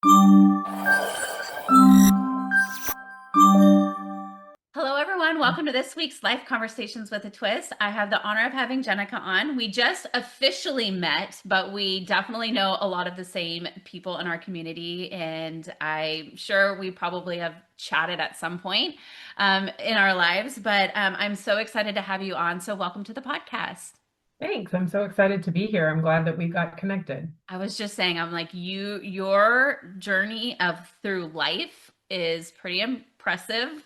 Hello, everyone. Welcome to this week's Life Conversations with a Twist. I have the honor of having Jenica on. We just officially met, but we definitely know a lot of the same people in our community, and I'm sure we probably have chatted at some point in our lives. But I'm so excited to have you on. So, welcome to the podcast. Thanks. I'm so excited to be here. I'm glad that we got connected. I was just saying, I'm like, your journey of through life is pretty impressive.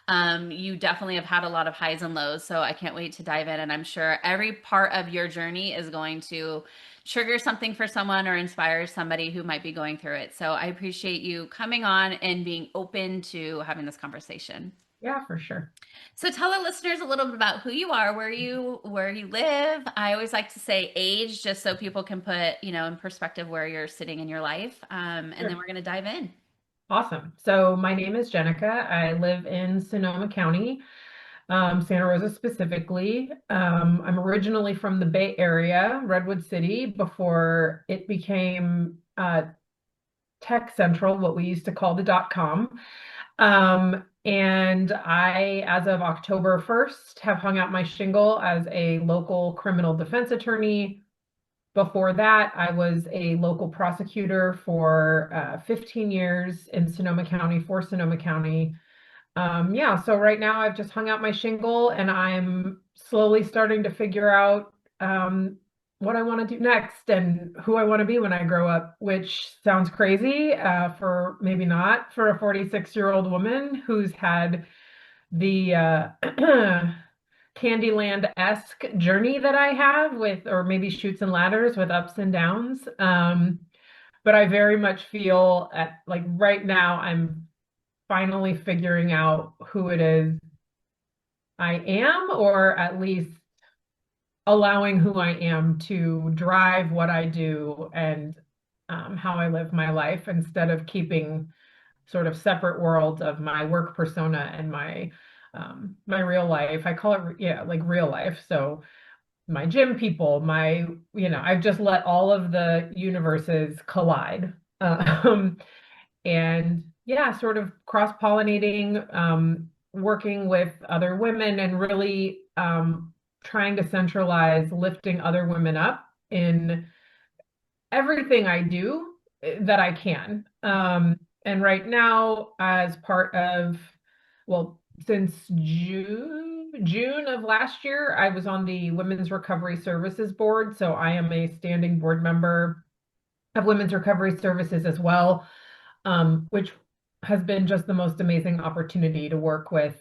You definitely have had a lot of highs and lows, so I can't wait to dive in. And I'm sure every part of your journey is going to trigger something for someone or inspire somebody who might be going through it. So I appreciate you coming on and being open to having this conversation. Yeah, for sure. So tell our listeners a little bit about who you are, where you live. I always like to say age, just so people can put, in perspective where you're sitting in your life. And then Sure. we're going to dive in. Awesome. So my name is Jenica. I live in Sonoma County, Santa Rosa specifically. I'm originally from the Bay Area, Redwood City, before it became Tech Central, what we used to call the .com. And I, as of October 1st, have hung out my shingle as a local criminal defense attorney. Before that, I was a local prosecutor for 15 years in Sonoma County for Sonoma County. Yeah, so right now I've just hung out my shingle and I'm slowly starting to figure out what I want to do next and who I want to be when I grow up, which sounds crazy for maybe not for a 46-year-old woman who's had the Candyland-esque journey that I have with, or maybe Chutes and Ladders with ups and downs. But I very much feel at like right now I'm finally figuring out who it is I am, or at least allowing who I am to drive what I do and how I live my life instead of keeping sort of separate worlds of my work persona and my real life. I call it yeah, like real life. So my gym people, I've just let all of the universes collide. Um, and yeah, sort of cross-pollinating, working with other women and really trying to centralize lifting other women up in everything I do that I can. And right now, as part of, well, since June of last year, I was on the Women's Recovery Services Board. So I am a standing board member of Women's Recovery Services as well, which has been just the most amazing opportunity to work with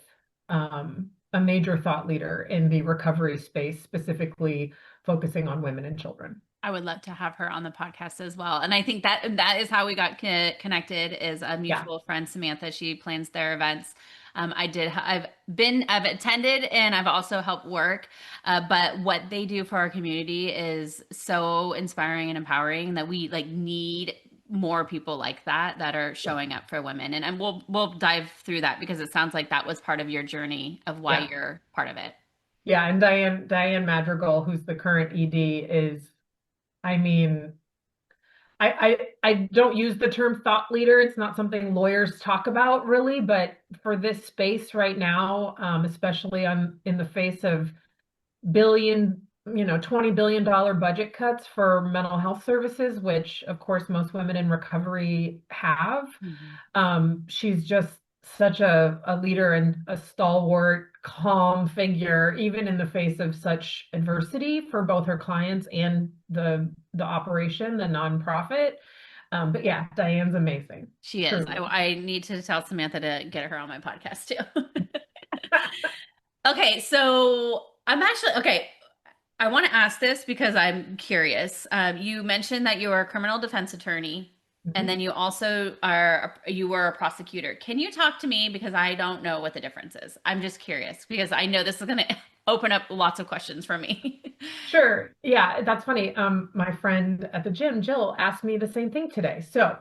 a major thought leader in the recovery space, specifically focusing on women and children. I would love to have her on the podcast as well. And I think that is how we got connected is a Yeah. mutual friend, Samantha. She plans their events. I've attended and I've also helped work. But what they do for our community is so inspiring and empowering that we like need more people like that are showing up for women. And we'll dive through that because it sounds like that was part of your journey of why Yeah. you're part of it. Yeah. And Diane Madrigal, who's the current ED, is, I mean, I don't use the term thought leader. It's not something lawyers talk about really, but for this space right now, especially on in the face of $20 billion budget cuts for mental health services, which of course most women in recovery have. Mhm. She's just such a leader and a stalwart, calm figure, even in the face of such adversity for both her clients and the operation, the nonprofit. But yeah, Diane's amazing, She is. truly. I need to tell Samantha to get her on my podcast too. Okay, so I'm actually okay. I want to ask this because I'm curious. You mentioned that you are a criminal defense attorney, and then Mhm. you were a prosecutor. Can you talk to me because I don't know what the difference is? I'm just curious because I know this is going to open up lots of questions for me. Sure. Yeah, that's funny. My friend at the gym, Jill, asked me the same thing today. So,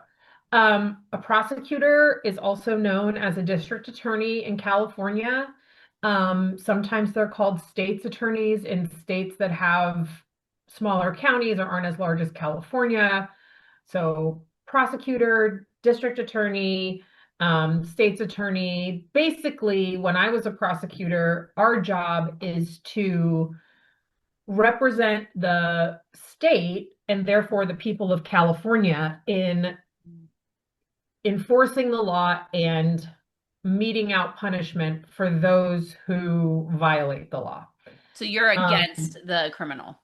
a prosecutor is also known as a district attorney in California. Sometimes they're called state's attorneys in states that have smaller counties or aren't as large as California. So, prosecutor district attorney, state's attorney. Basically, when I was a prosecutor, our job is to represent the state and therefore the people of California in enforcing the law and meting out punishment for those who violate the law. So you're Um, against the criminal.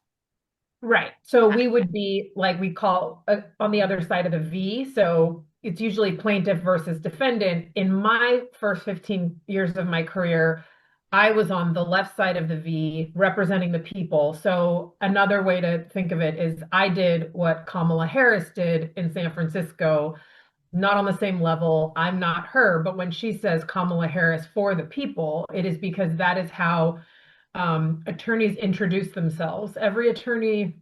right. So we would be like we call on the other side of the V. So it's usually plaintiff versus defendant. In my first 15 years of my career, I was on the left side of the V representing the people. So another way to think of it is I did what Kamala Harris did in San Francisco, not on the same level. I'm not her, but when she says Kamala Harris for the people, it is because that is how attorneys introduce themselves. Every attorney,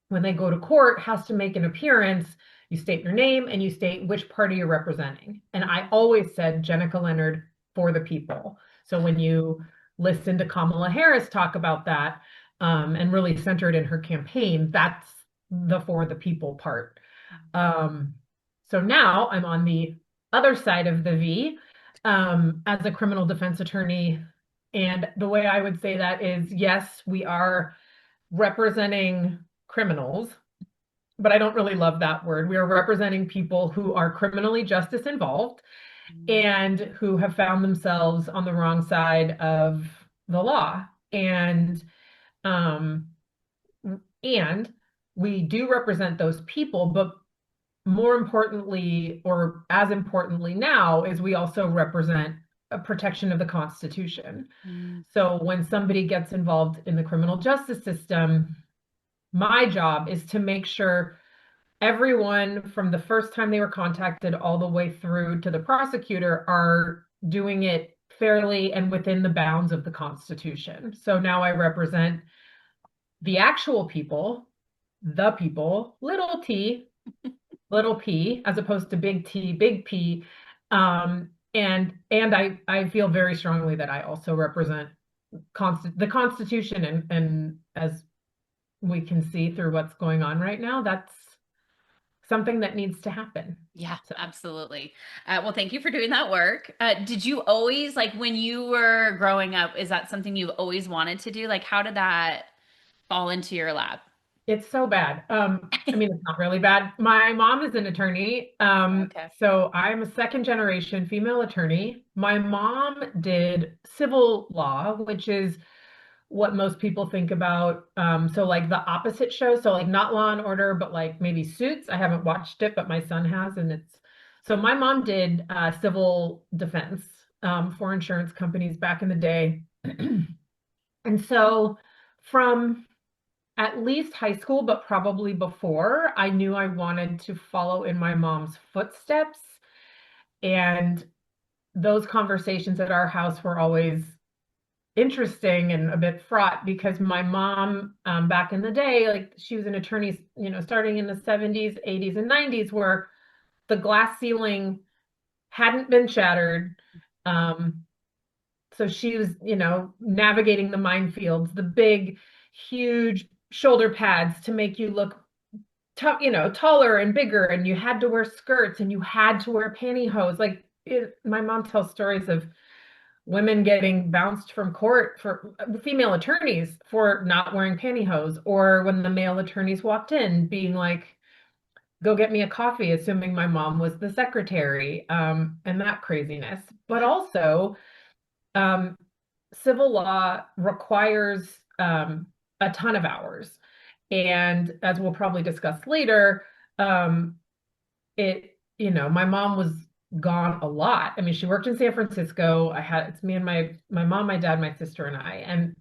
when they go to court, has to make an appearance. You state your name and you state which party you're representing. And I always said Jenica Leonard for the people. So when you listen to Kamala Harris talk about that and really center it in her campaign, that's the for the people part. Um, so now I'm on the other side of the V as a criminal defense attorney. And the way I would say that is yes, we are representing criminals, but I don't really love that word. We are representing people who are criminally justice involved and who have found themselves on the wrong side of the law. Um, and we do represent those people, but more importantly, or as importantly now, is we also represent a protection of the Constitution. Mm. So when somebody gets involved in the criminal justice system, my job is to make sure everyone from the first time they were contacted all the way through to the prosecutor are doing it fairly and within the bounds of the Constitution. So now I represent the actual people, the people, little p, as opposed to big T, big P. And I feel very strongly that I also represent the Constitution, and as we can see through what's going on right now, that's something that needs to happen. Yeah, So absolutely. Well, thank you for doing that work. Did you always, like when you were growing up, is that something you always wanted to do? Like, how did that fall into your lap? it's so bad. I mean, it's not really bad. My mom is an attorney. Okay. So I'm a second generation female attorney. My mom did civil law, which is what most people think about. So like the opposite show. So like not Law and Order, but like maybe Suits. I haven't watched it, but my son has, and it's so my mom did civil defense for insurance companies back in the day. And so from at least high school, but probably before, I knew I wanted to follow in my mom's footsteps. And those conversations at our house were always interesting and a bit fraught because my mom, back in the day, like she was an attorney, starting in the 70s, 80s, and 90s, where the glass ceiling hadn't been shattered. Um, so she was, navigating the minefields, the big, huge shoulder pads to make you look taller and bigger, and you had to wear skirts and you had to wear pantyhose. Like my mom tells stories of women getting bounced from court for female attorneys for not wearing pantyhose, or when the male attorneys walked in being like, go get me a coffee, assuming my mom was the secretary, and that craziness. But also, um, civil law requires a ton of hours. And as we'll probably discuss later, um, my mom was gone a lot. I mean, she worked in San Francisco. It's me and my mom, my dad, my sister, and I. And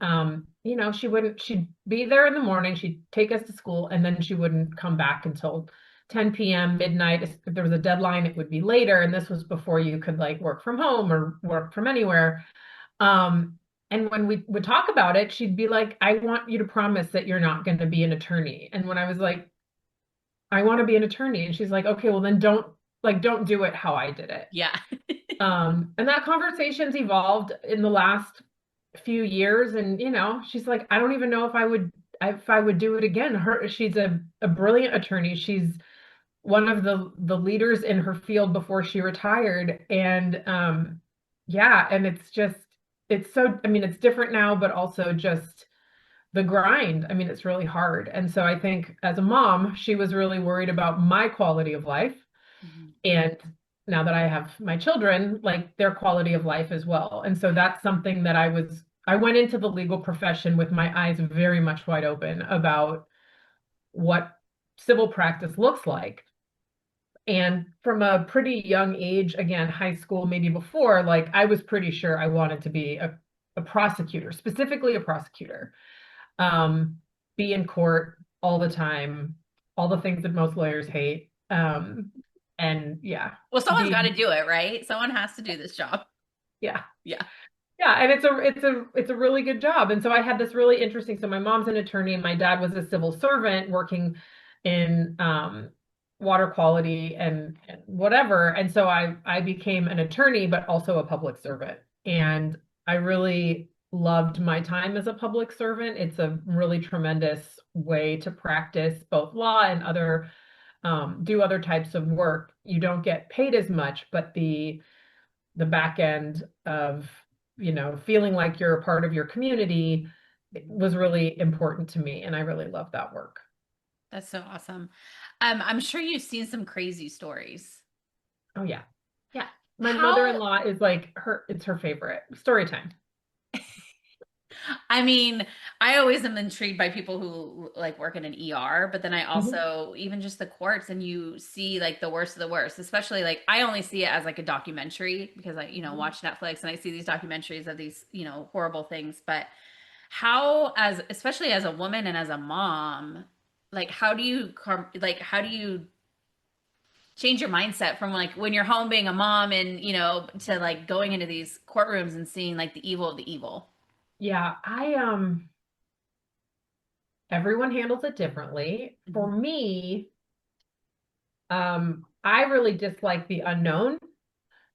she'd be there in the morning, she'd take us to school, and then she wouldn't come back until 10 p.m., midnight. If there was a deadline, it would be later. And this was before you could like work from home or work from anywhere. And when we would talk about it, she'd be like, I want you to promise that you're not going to be an attorney. And when I was like, I want to be an attorney. And she's like, okay, well then don't do it how I did it. Yeah. And that conversation's evolved in the last few years. And, she's like, I don't even know if I would do it again. She's a brilliant attorney. She's one of the leaders in her field before she retired. And yeah, and it's so, I mean, it's different now, but also just the grind. I mean, it's really hard. And so I think as a mom, she was really worried about my quality of life. Mhm. And now that I have my children, like their quality of life as well. And so that's something that I went into the legal profession with my eyes very much wide open about what civil practice looks like. And from a pretty young age, again, high school, maybe before, like I was pretty sure I wanted to be a prosecutor, specifically a prosecutor. Um, be in court all the time, all the things that most lawyers hate. And yeah, Well, someone's got to be, do it, right? Someone has to do this job. yeah. Yeah. Yeah, and it's a really good job. And so I had this really interesting, so my mom's an attorney and my dad was a civil servant working in water quality and whatever. And so I became an attorney, but also a public servant. And I really loved my time as a public servant. It's a really tremendous way to practice both law and other do other types of work. You don't get paid as much, but the back end of, feeling like you're a part of your community was really important to me. And I really love that work. That's so awesome. I'm sure you've seen some crazy stories. Oh, yeah. Yeah. My How, mother-in-law is like it's her favorite story time. I mean, I always am intrigued by people who like work in an ER, but then I Mhm. also even just the courts and you see like the worst of the worst, especially like I only see it as like a documentary because I, watch Netflix and I see these documentaries of these, horrible things. But how, as especially as a woman and as a mom, like how do you change your mindset from like when you're home being a mom and, to like going into these courtrooms and seeing like the evil of the evil? Yeah, everyone handles it differently. For Mhm. me, I really dislike the unknown.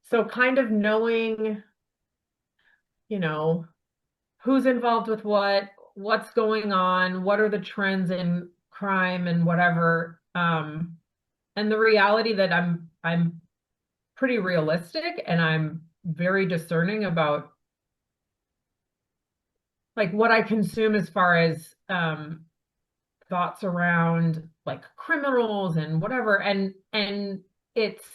So kind of knowing, you know, who's involved with what's going on, what are the trends in crime and whatever. And the reality that I'm pretty realistic and I'm very discerning about like what I consume as far as thoughts around like criminals and whatever. And it's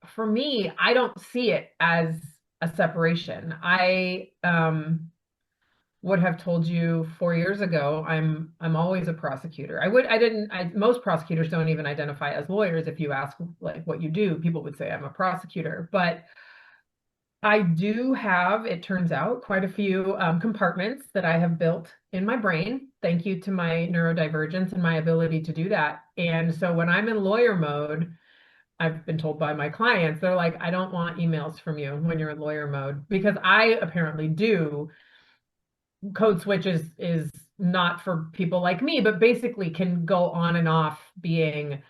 for me, I don't see it as a separation. I would have told you 4 years ago, I'm always a prosecutor. I didn't I most prosecutors don't even identify as lawyers. If you ask like what you do, people would say I'm a prosecutor. But I do have, it turns out, quite a few compartments that I have built in my brain. Thank you to my neurodivergence and my ability to do that. And so when I'm in lawyer mode, I've been told by my clients, they're like, I don't want emails from you when you're in lawyer mode because I apparently do. Code switch is not for people like me, but basically can go on and off being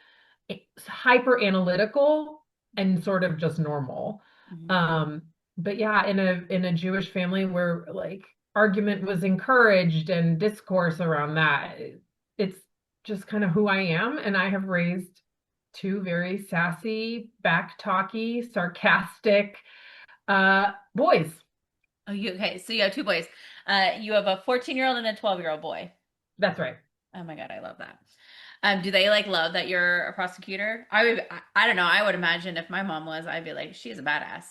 hyper analytical and sort of just normal. Mhm. Um, but yeah, in a Jewish family where like argument was encouraged and discourse around that, it's just kind of who I am. And I have raised two very sassy, back talky, sarcastic boys. Oh, you okay? So you have two boys. You have a 14-year-old and a 12-year-old boy. That's right. Oh my God, I love that. Do they like love that you're a prosecutor? I don't know. I would imagine if my mom was, I'd be like, she's a badass.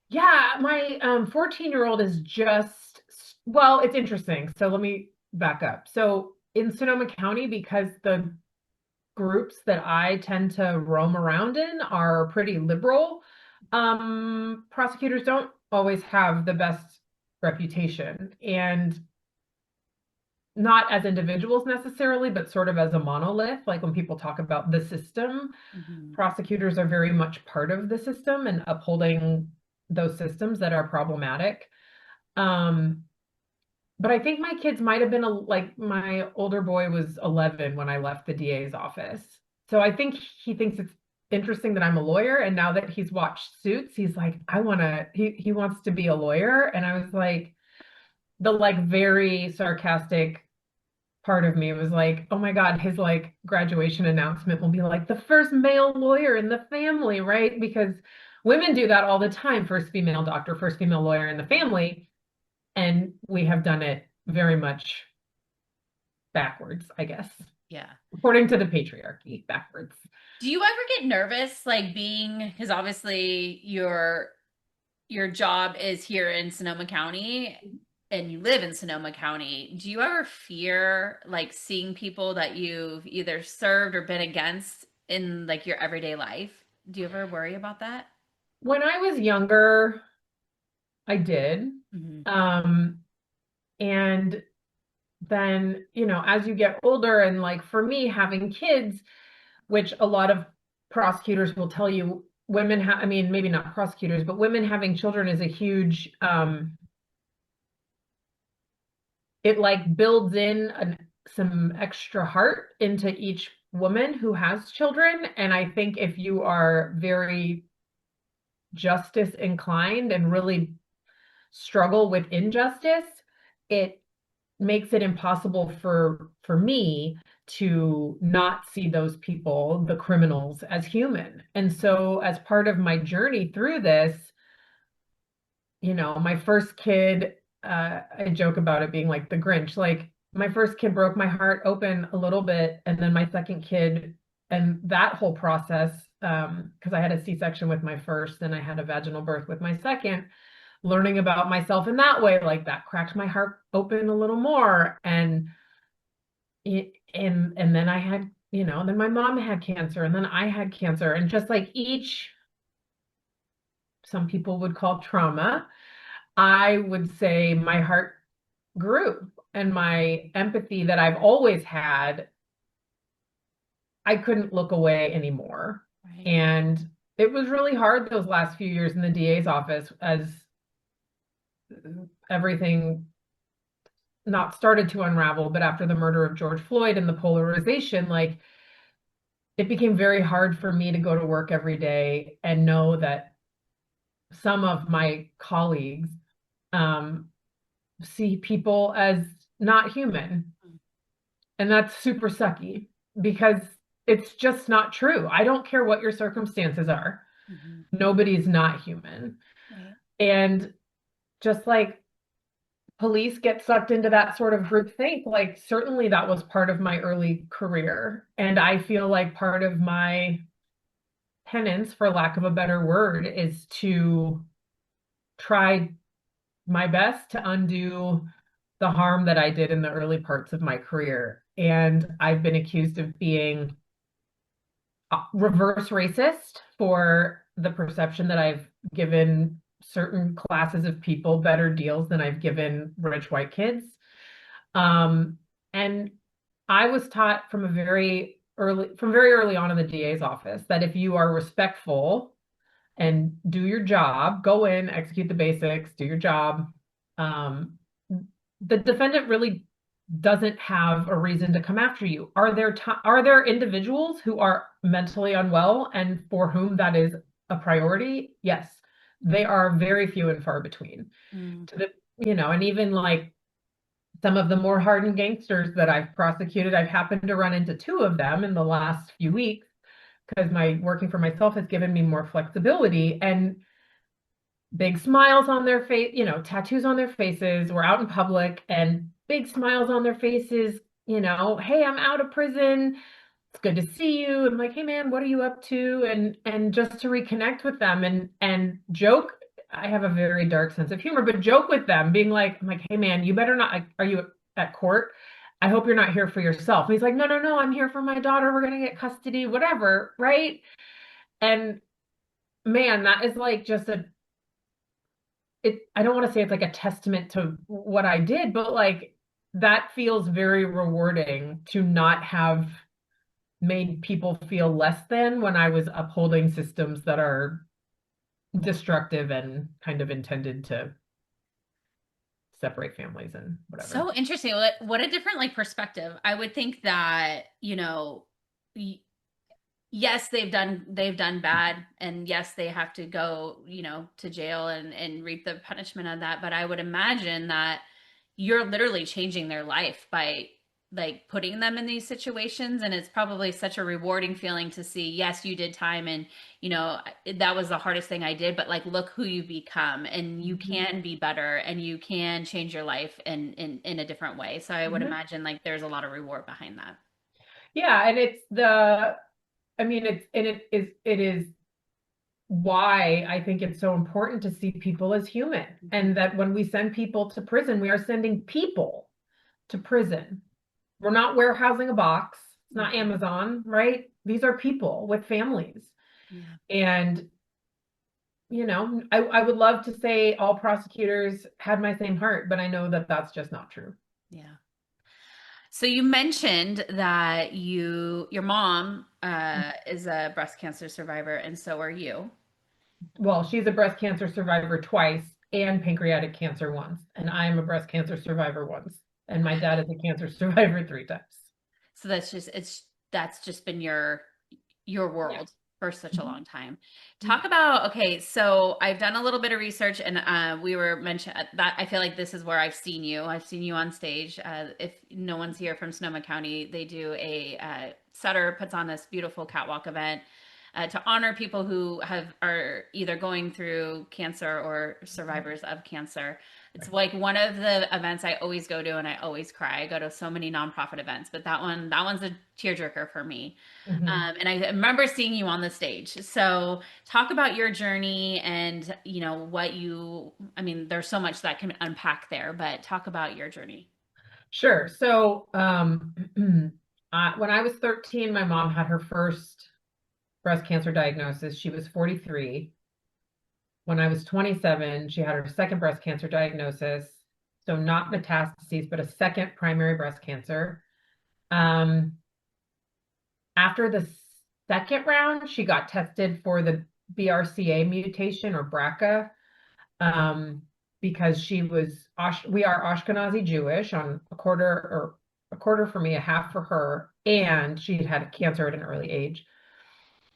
Yeah, my 14-year-old is just, well, it's interesting. So let me back up. So in Sonoma County, because the groups that I tend to roam around in are pretty liberal, prosecutors don't always have the best reputation. And not as individuals necessarily, but sort of as a monolith. Like when people talk about the system, Mhm. prosecutors are very much part of the system and upholding those systems that are problematic. Um, but I think my kids might have been like my older boy was 11 when I left the DA's office. So I think he thinks it's interesting that I'm a lawyer. And now that he's watched Suits, he's like, he wants to be a lawyer. And I was like, the like very sarcastic part of me was like, oh my God, his like graduation announcement will be like the first male lawyer in the family, right? Because women do that all the time, first female doctor, first female lawyer in the family. And we have done it very much backwards, I guess, Yeah. according to the patriarchy, backwards. Do you ever get nervous, like being, because obviously your job is here in Sonoma County and you live in Sonoma County. Do you ever fear like seeing people that you've either served or been against in like your everyday life? Do you ever worry about that? When I was younger, I did. Hmm. Um, and then, as you get older, and like for me, having kids, which a lot of prosecutors will tell you, I mean, maybe not prosecutors, but women having children is a huge, it like builds in some extra heart into each woman who has children. And I think if you are very justice inclined and really struggle with injustice, it makes it impossible for me to not see those people, the criminals, as human. And so as part of my journey through this, my first kid, I joke about it being like the Grinch. Like my first kid broke my heart open a little bit, and then my second kid, and that whole process, because I had a C-section with my first, and I had a vaginal birth with my second, learning about myself in that way, like that cracked my heart open a little more. And then I had, then my mom had cancer, and then I had cancer, and just like each, some people would call trauma, I would say my heart grew, and my empathy that I've always had, I couldn't look away anymore. Right. And it was really hard those last few years in the DA's office as everything not started to unravel, but after the murder of George Floyd and the polarization, like it became very hard for me to go to work every day and know that some of my colleagues um, see people as not human. And that's super sucky because it's just not true. I don't care what your circumstances are. Hmm. Nobody's not human. Right. And just like police get sucked into that sort of groupthink, like certainly that was part of my early career. And I feel like part of my penance, for lack of a better word, is to try my best to undo the harm that I did in the early parts of my career. And I've been accused of being reverse racist for the perception that I've given certain classes of people better deals than I've given rich white kids. And I was taught from very early on in the DA's office that if you are respectful and do your job, go in, execute the basics, do your job. Um, the defendant really doesn't have a reason to come after you. Are there individuals who are mentally unwell and for whom that is a priority? Yes. They are very few and far between. Mm. To the, and even like some of the more hardened gangsters that I've prosecuted, I've happened to run into two of them in the last few weeks because my working for myself has given me more flexibility, and big smiles on their face, tattoos on their faces. We're out in public and big smiles on their faces, hey, I'm out of prison. It's good to see you. I'm like, hey man, what are you up to? And just to reconnect with them and joke. I have a very dark sense of humor, but joke with them, being like, I'm like, hey man, you better not, are you at court? I hope you're not here for yourself. And he's like, no, no, no, I'm here for my daughter. We're gonna get custody, whatever, right? And man, that is like just I don't want to say it's like a testament to what I did, but like that feels very rewarding to not have made people feel less than when I was upholding systems that are destructive and kind of intended to separate families and whatever. So interesting. What a different like perspective. I would think that, yes, they've done bad, and yes, they have to go, to jail and reap the punishment of that, but I would imagine that you're literally changing their life by like putting them in these situations, and it's probably such a rewarding feeling to see, yes, you did time, and you know that was the hardest thing I did, but like look who you become, and you Mhm. can be better, and you can change your life in a different way. So I would Mhm. imagine like there's a lot of reward behind that. Yeah, and I mean, it is why I think it's so important to see people as human, Mhm. and that when we send people to prison, we are sending people to prison. We're not warehousing a box. It's not Mhm. Amazon, right? These are people with families. Yeah. And, I would love to say all prosecutors had my same heart, but I know that that's just not true. Yeah. So you mentioned that your mom is a breast cancer survivor, and so are you. Well, she's a breast cancer survivor twice and pancreatic cancer once, and I am a breast cancer survivor once, and my dad is a cancer survivor 3 times. So that's just been your Yeah. world for such a Mhm. long time. Mhm. Talk about, okay, so I've done a little bit of research, and we were mentioned that I feel like this is where I've seen you. I've seen you on stage. If no one's here from Sonoma County, they do a Sutter puts on this beautiful catwalk event to honor people who are either going through cancer or survivors of cancer. It's Right. like one of the events I always go to, and I always cry. I go to so many nonprofit events, but that one's a tearjerker for me. Mhm. And I remember seeing you on the stage. So talk about your journey and I mean, there's so much that can unpack there, but talk about your journey. Sure. So, when I was 13, my mom had her first breast cancer diagnosis. She was 43. When I was 27, she had her second breast cancer diagnosis. So not metastases, but a second primary breast cancer. Um, After the second round, she got tested for the BRCA mutation or BRCA, um, because we are Ashkenazi Jewish on a quarter for me, a half for her, and she had cancer at an early age.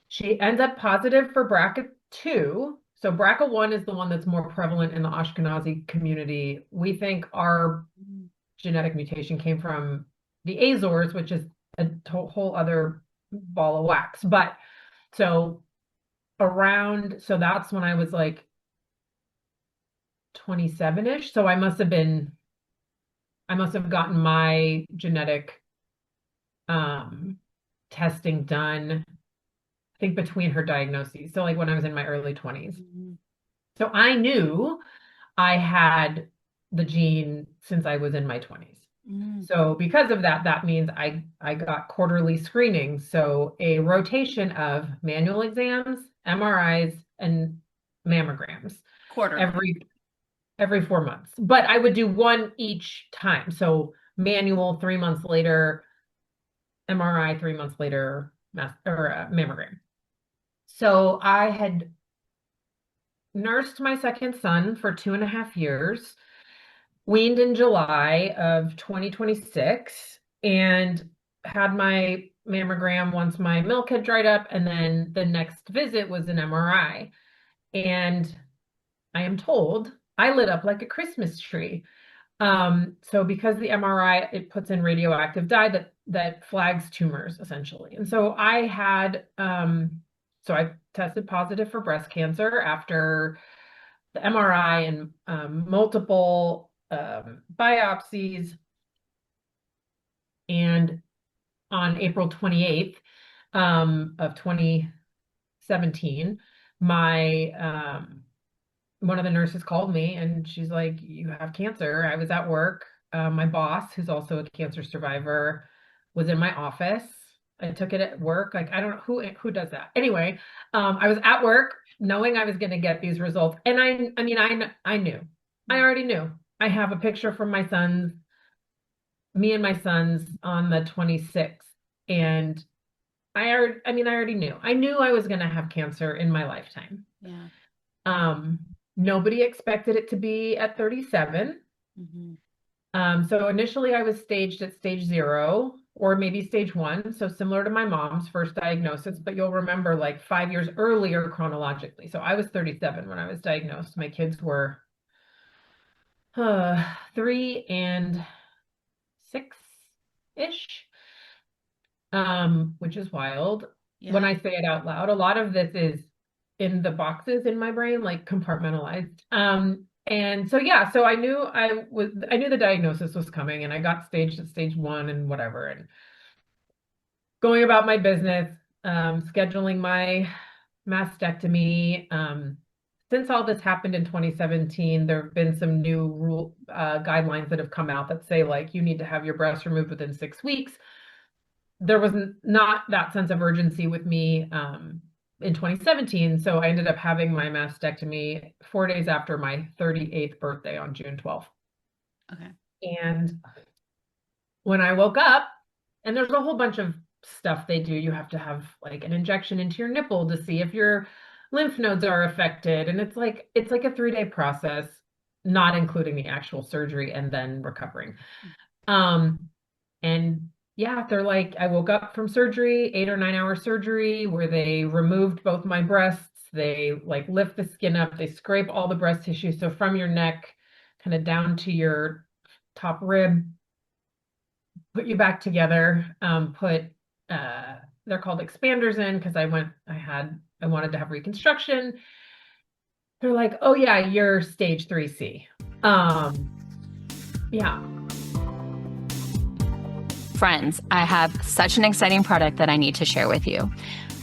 She ends up positive for BRCA2. So BRCA1 is the one that's more prevalent in the Ashkenazi community. We think our genetic mutation came from the Azores, which is a whole other ball of wax. But so so that's when I was like 27-ish. So I must have gotten my genetic um testing done, I think between her diagnoses. So like when I was in my early 20s. Mhm. So I knew I had the gene since I was in my 20s. Mhm. So because of that, that means I got quarterly screenings. So a rotation of manual exams, MRIs, and mammograms Quarterly. every every 4 months. But I would do one each time. So manual 3 months later, MRI 3 months later, mammogram. So I had nursed my second son for 2.5 years, weaned in July of 2026, and had my mammogram once my milk had dried up. And then the next visit was an MRI. And I am told I lit up like a Christmas tree. So because the MRI, it puts in radioactive dye that flags tumors essentially. And so I tested positive for breast cancer after the MRI and multiple biopsies. And on April 28th of 2017, my one of the nurses called me and she's like, "You have cancer." I was at work. My boss, who's also a cancer survivor, was in my office. I took it at work. Like, I don't know who does that. Anyway, I was at work knowing I was going to get these results. And I mean, I knew. I Yeah. already knew. I have a picture from me and my sons on the 26th. And I already knew. I knew I was going to have cancer in my lifetime. Yeah. Um, Nobody expected it to be at 37. Hmm. So initially I was staged at stage 0 or maybe stage 1, so similar to my mom's first diagnosis, but you'll remember like 5 years earlier chronologically. So I was 37 when I was diagnosed. My kids were 3 and 6 ish, which is wild. When Yeah. I say it out loud, a lot of this is in the boxes in my brain, like compartmentalized. And so yeah, so I knew the diagnosis was coming, and I got staged at stage one and whatever, and going about my business, scheduling my mastectomy. Since all this happened in 2017, there have been some new rule guidelines that have come out that say like you need to have your breast removed within 6 weeks. There was not that sense of urgency with me in 2017, so I ended up having my mastectomy 4 days after my 38th birthday on June 12th. Okay. And when I woke up, and there's a whole bunch of stuff they do. You have to have like an injection into your nipple to see if your lymph nodes are affected. And it's like a 3-day process, not including the actual surgery and then recovering. Um, and yeah, they're like, I woke up from surgery, 8 or 9 hour surgery, where they removed both my breasts. They like lift the skin up, they scrape all the breast tissue. So from your neck, kind of down to your top rib, put you back together, put they're called expanders in because I wanted to have reconstruction. They're like, oh yeah, you're stage 3C. Um, yeah. Friends, I have such an exciting product that I need to share with you.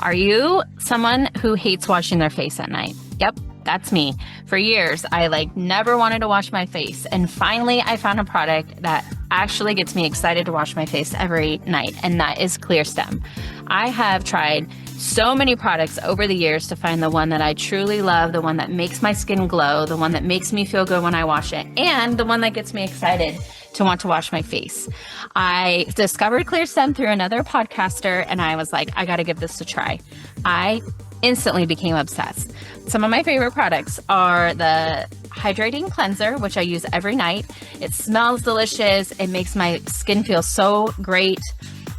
Are you someone who hates washing their face at night? Yep, that's me. For years, I never wanted to wash my face. And finally, I found a product that actually gets me excited to wash my face every night, and that is ClearStem. I have tried so many products over the years to find the one that I truly love, the one that makes my skin glow, the one that makes me feel good when I wash it, and the one that gets me excited to want to wash my face. I discovered ClearStem through another podcaster, and I was like, I got to give this a try. I instantly became obsessed. Some of my favorite products are the hydrating cleanser, which I use every night. It smells delicious. It makes my skin feel so great.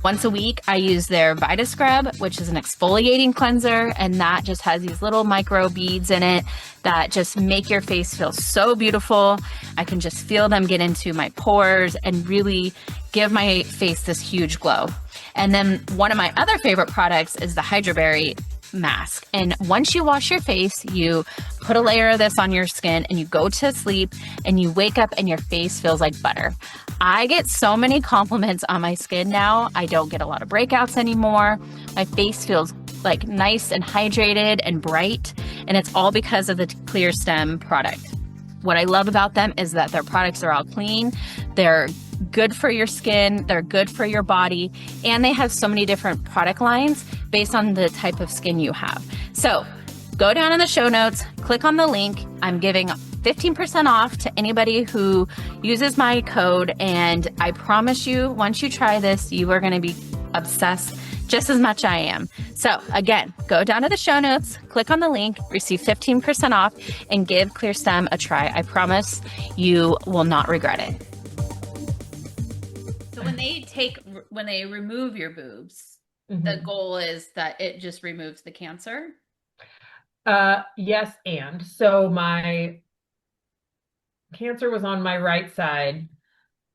Once a week, I use their Vita Scrub, which is an exfoliating cleanser, and that just has these little micro beads in it that just make your face feel so beautiful. I can just feel them get into my pores and really give my face this huge glow. And then one of my other favorite products is the Hydra Berry mask. And once you wash your face, you put a layer of this on your skin and you go to sleep and you wake up and your face feels like butter. I get so many compliments on my skin now. I don't get a lot of breakouts anymore. My face feels like nice and hydrated and bright, and it's all because of the ClearStem product. What I love about them is that their products are all clean. They're good for your skin, they're good for your body, and they have so many different product lines based on the type of skin you have. So go down in the show notes, click on the link. I'm giving 15% off to anybody who uses my code, and I promise you, once you try this, you are going to be obsessed just as much I am. So again, go down to the show notes, click on the link, receive 15% off, and give ClearStem a try. I promise you will not regret it. So when they remove your boobs, the goal is that it just removes the cancer? Yes, and so my cancer was on my right side.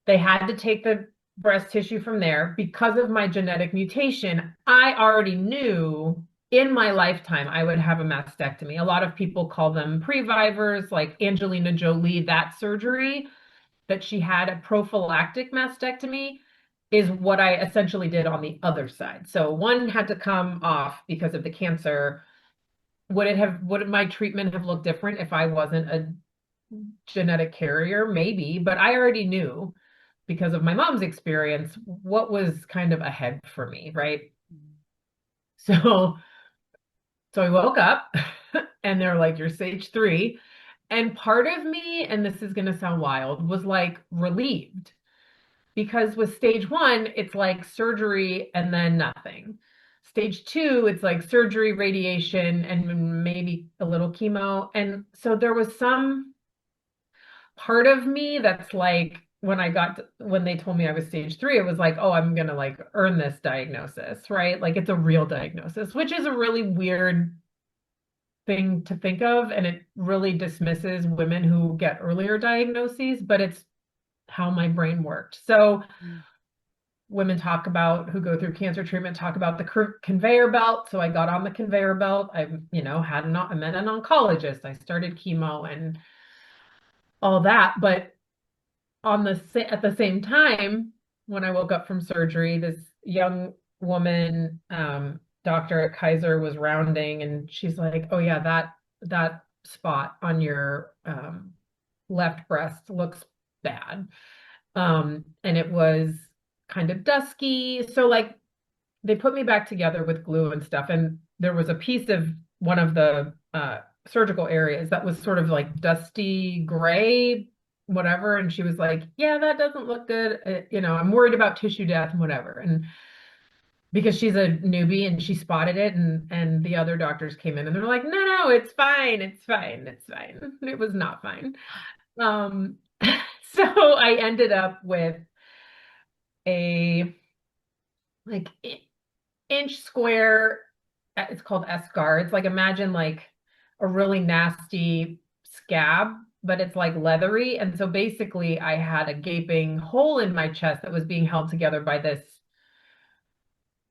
They had to take the breast tissue from there because of my genetic mutation. I already knew in my lifetime I would have a mastectomy. A lot of people call them previvors, like Angelina Jolie, that surgery that she had, a prophylactic mastectomy, is what I essentially did on the other side. So one had to come off because of the cancer. Would my treatment have looked different if I wasn't a genetic carrier? Maybe, but I already knew because of my mom's experience what was kind of ahead for me, right? So I woke up and they're like, you're stage 3. And part of me, and this is going to sound wild, was like relieved because with stage 1, it's like surgery and then nothing. Stage 2, it's like surgery, radiation, and maybe a little chemo. And so there was some part of me that's like, when they told me I was stage 3, it was like, oh, I'm gonna like earn this diagnosis, right? Like it's a real diagnosis, which is a really weird thing to think of, and it really dismisses women who get earlier diagnoses, but it's how my brain worked. So women talk about who go through cancer treatment talk about the conveyor belt. So I got on the conveyor belt. I met an oncologist. I started chemo and all that. But at the same time, when I woke up from surgery, this young woman, doctor at Kaiser was rounding, and she's like, "Oh yeah, that spot on your left breast looks bad." And it was kind of dusky. So like they put me back together with glue and stuff, and there was a piece of one of the surgical areas that was sort of like dusty gray, whatever. And she was like, "Yeah, that doesn't look good. I'm worried about tissue death and whatever." And because she's a newbie and she spotted it, and the other doctors came in and they're like, "No, no, it's fine, it's fine, it's fine." It was not fine. Um, so I ended up with a like inch square. It's called eschar. It's like, imagine like a really nasty scab, but it's like leathery. And so basically, I had a gaping hole in my chest that was being held together by this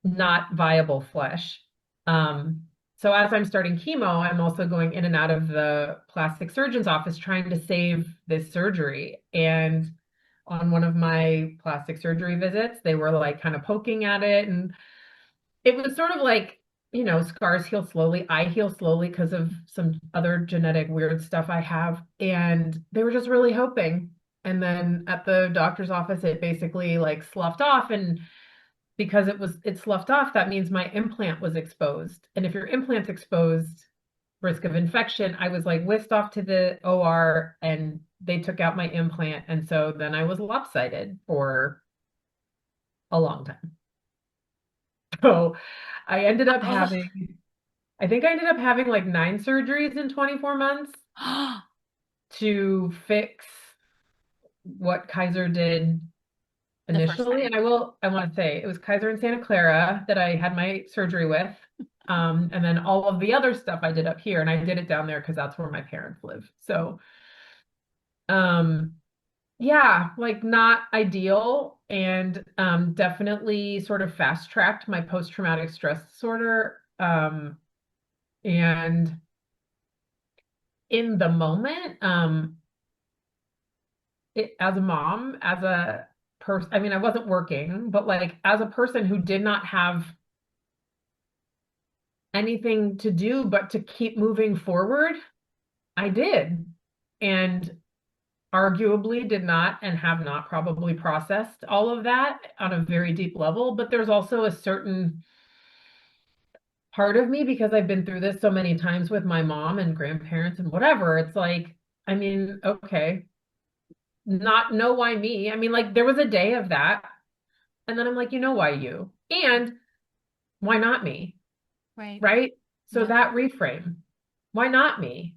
not viable flesh. Um, so as I'm starting chemo, I'm also going in and out of the plastic surgeon's office trying to save this surgery. And on one of my plastic surgery visits, they were like kind of poking at it. And it was sort of like, scars heal slowly. I heal slowly because of some other genetic weird stuff I have. And they were just really hoping. And then at the doctor's office, it basically like sloughed off. And because it sloughed off, that means my implant was exposed. And if your implant's exposed, risk of infection, I was like whisked off to the OR and they took out my implant. And so then I was lopsided for a long time. So I ended up Oh. having, I think I ended up having like 9 surgeries in 24 months to fix what Kaiser did The first initially. time. And I want to say it was Kaiser in Santa Clara that I had my surgery with. And then all of the other stuff I did up here, and I did it down there because that's where my parents live. So, um, yeah, like not ideal, and definitely sort of fast tracked my post-traumatic stress disorder. And in the moment, as a mom, as a person, I mean, I wasn't working, but like as a person who did not have anything to do but to keep moving forward, I did. And arguably did not and have not probably processed all of that on a very deep level. But there's also a certain part of me, because I've been through this so many times with my mom and grandparents and whatever. It's like, I mean, okay, not know why me. I mean, like there was a day of that. And then I'm like, why you? And why not me? Right. Right? So Yep. that reframe, why not me?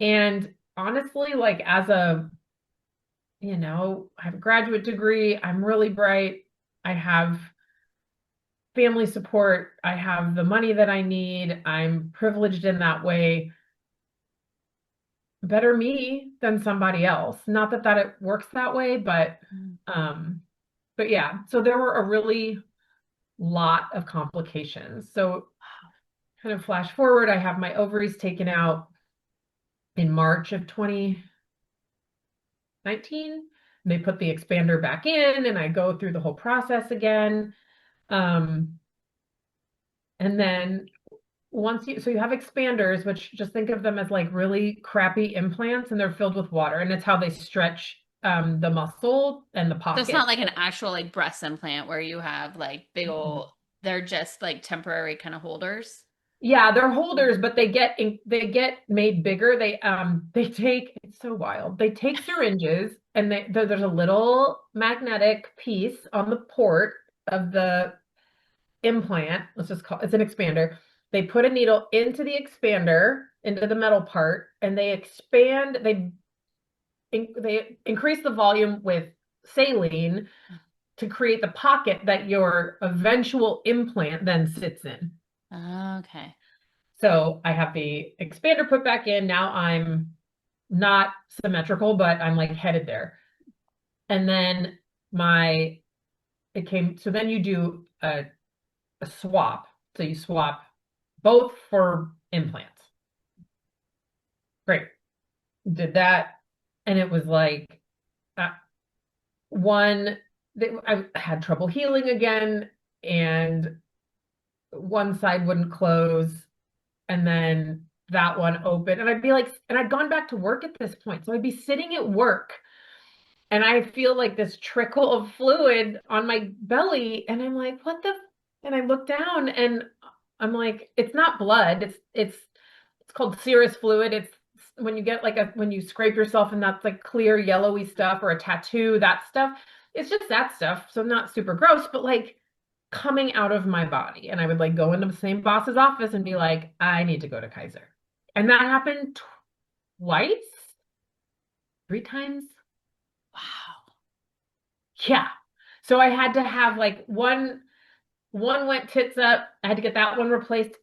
And honestly, like I have a graduate degree, I'm really bright, I have family support, I have the money that I need, I'm privileged in that way. Better me than somebody else. Not that it works that way, Mm. um, but yeah, so there were a really lot of complications. So kind of flash forward, I have my ovaries taken out in March of 2019. They put the expander back in, and I go through the whole process again. Um, and then so you have expanders, which just think of them as like really crappy implants, and they're filled with water, and it's how they stretch the muscle and the So it's not pocket. like an actual like breast implant where you have like big Mhm. old, they're just like temporary kind of holders. Yeah, they're holders, but they get made bigger. They take, it's so wild. They take syringes, and there's a little magnetic piece on the port of the implant. Let's just call it's an expander. They put a needle into the expander, into the metal part, and they expand. They increase the volume with saline to create the pocket that your eventual implant then sits in. Okay. So I have the expander put back in. Now I'm not symmetrical, but I'm like headed there. And then my it came, so then you do a swap. So you swap both for implants. Great. Did that. And it was like uh, one, I had trouble healing again, and one side wouldn't close. And then that one opened. And I'd be like, and I'd gone back to work at this point. So I'd be sitting at work and I feel like this trickle of fluid on my belly. And I'm like, what the? And I look down and I'm like, it's not blood. It's called serous fluid. It's when you get like when you scrape yourself and that's like clear yellowy stuff or a tattoo, that stuff. It's just that stuff. So not super gross, but like coming out of my body. And I would like go into the same boss's office and be like, I need to go to Kaiser. And that happened twice, three times. Wow. Yeah. So I had to have like one went tits up. I had to get that one replaced.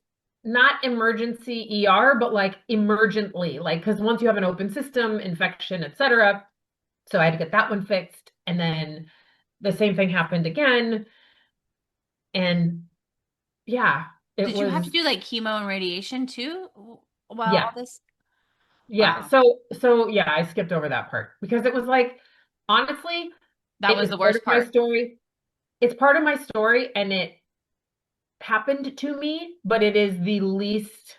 Not emergency ER, but like emergently, like because once you have an open system, infection, etc. So I had to get that one fixed. And then the same thing happened again. And yeah, it Did you have to was, do like chemo and radiation too while yeah, all this? yeah. Wow. So yeah, I skipped over that part because it was like, honestly, That it was is the part of worst my part. story. It's part of my story and it happened to me, but it is the least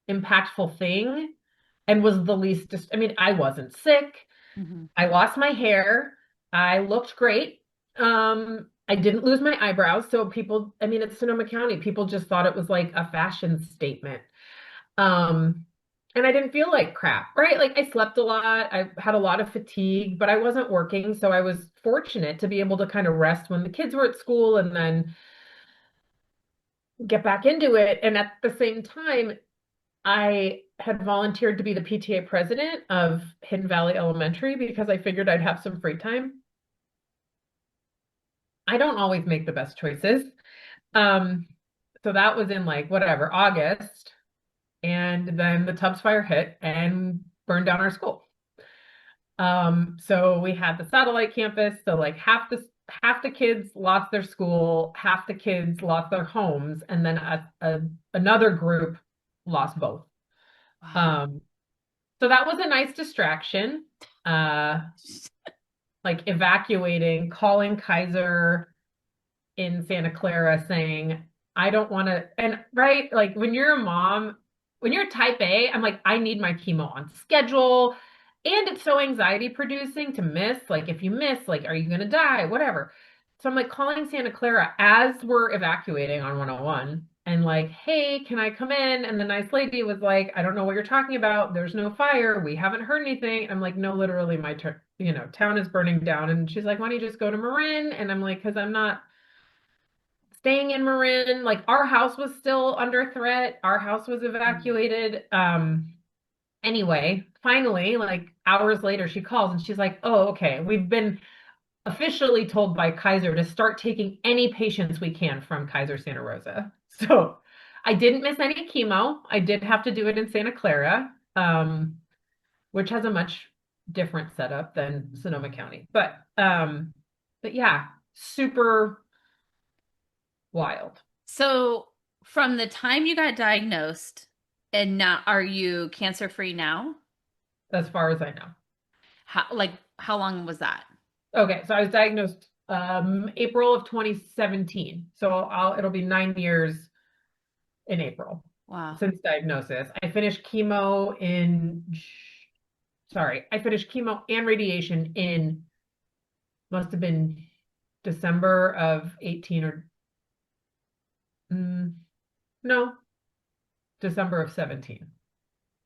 impactful thing and was the least, I mean, I wasn't sick. Hmm. I lost my hair. I looked great. I didn't lose my eyebrows. So people, I mean, it's Sonoma County. People just thought it was like a fashion statement. Um, and I didn't feel like crap, right? Like I slept a lot. I had a lot of fatigue, but I wasn't working. So I was fortunate to be able to kind of rest when the kids were at school and then get back into it. And at the same time, I had volunteered to be the PTA president of Hidden Valley Elementary because I figured I'd have some free time. I don't always make the best choices. Um, so that was in like whatever, August. And then the Tubbs fire hit and burned down our school. So we had the satellite campus. So like half the kids lost their school, half the kids lost their homes, and then another group lost both. Wow. Um, so that was a nice distraction. Uh, like evacuating, calling Kaiser in Santa Clara saying, I don't want to, and right, like when you're a mom, when you're type A, I'm like, I need my chemo on schedule. And it's so anxiety producing to miss. Like, if you miss, like, are you going to die? Whatever. So I'm like calling Santa Clara as we're evacuating on 101 and like, hey, can I come in? And the nice lady was like, I don't know what you're talking about. There's no fire. We haven't heard anything. I'm like, no, literally, town is burning down. And she's like, why don't you just go to Marin? And I'm like, because I'm not staying in Marin. Like our house was still under threat. Our house was evacuated. Anyway, finally, like hours later, she calls and she's like, oh, okay, we've been officially told by Kaiser to start taking any patients we can from Kaiser Santa Rosa. So I didn't miss any chemo. I did have to do it in Santa Clara, which has a much different setup than Sonoma County. But yeah, super wild. So from the time you got diagnosed and now are you cancer free now? As far as I know. How long was that? Okay, so I was diagnosed April of 2017. So it'll be 9 years in April Wow. since diagnosis. I finished chemo and radiation in must have been December of 18 or mm, no, December of 17.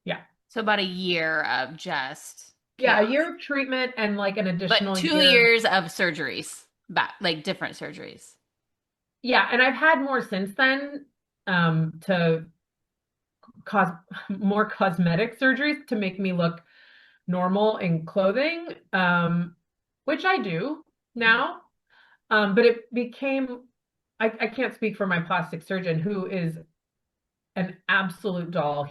Yeah. So about a year of just Yeah, a chaos. year of treatment and like an But additional two year. years of surgeries, back like different surgeries. Yeah, and I've had more since then to cause more cosmetic surgeries to make me look normal in clothing, which I do now. But it became, I can't speak for my plastic surgeon, who is an absolute doll.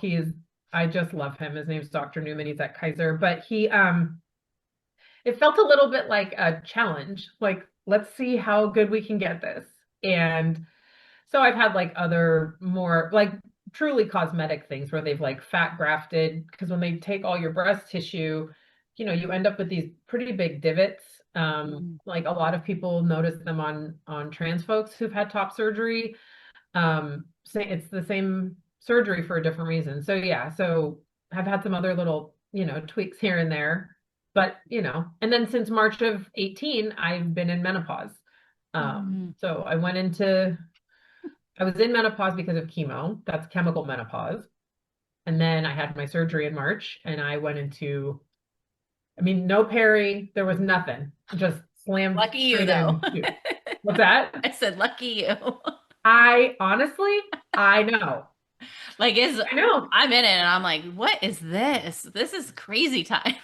I just love him. His name's Dr. Newman. He's at Kaiser, but it felt a little bit like a challenge. Like let's see how good we can get this. And so I've had like other more like truly cosmetic things where they've like fat grafted because when they take all your breast tissue, you end up with these pretty big divots. Mhm. Like a lot of people notice them on trans folks who've had top surgery. It's the same surgery for a different reason. So yeah, so I've had some other little, tweaks here and there. But, and then since March of 18, I've been in menopause. Mhm. So I was in menopause because of chemo. That's chemical menopause. And then I had my surgery in March and I went into, I mean, no peri, there was nothing. Just slammed Lucky you, straight though. in. What's that? I said, lucky you. I honestly, I know. Like, I know. I'm in it and I'm like, what is this? This is crazy time.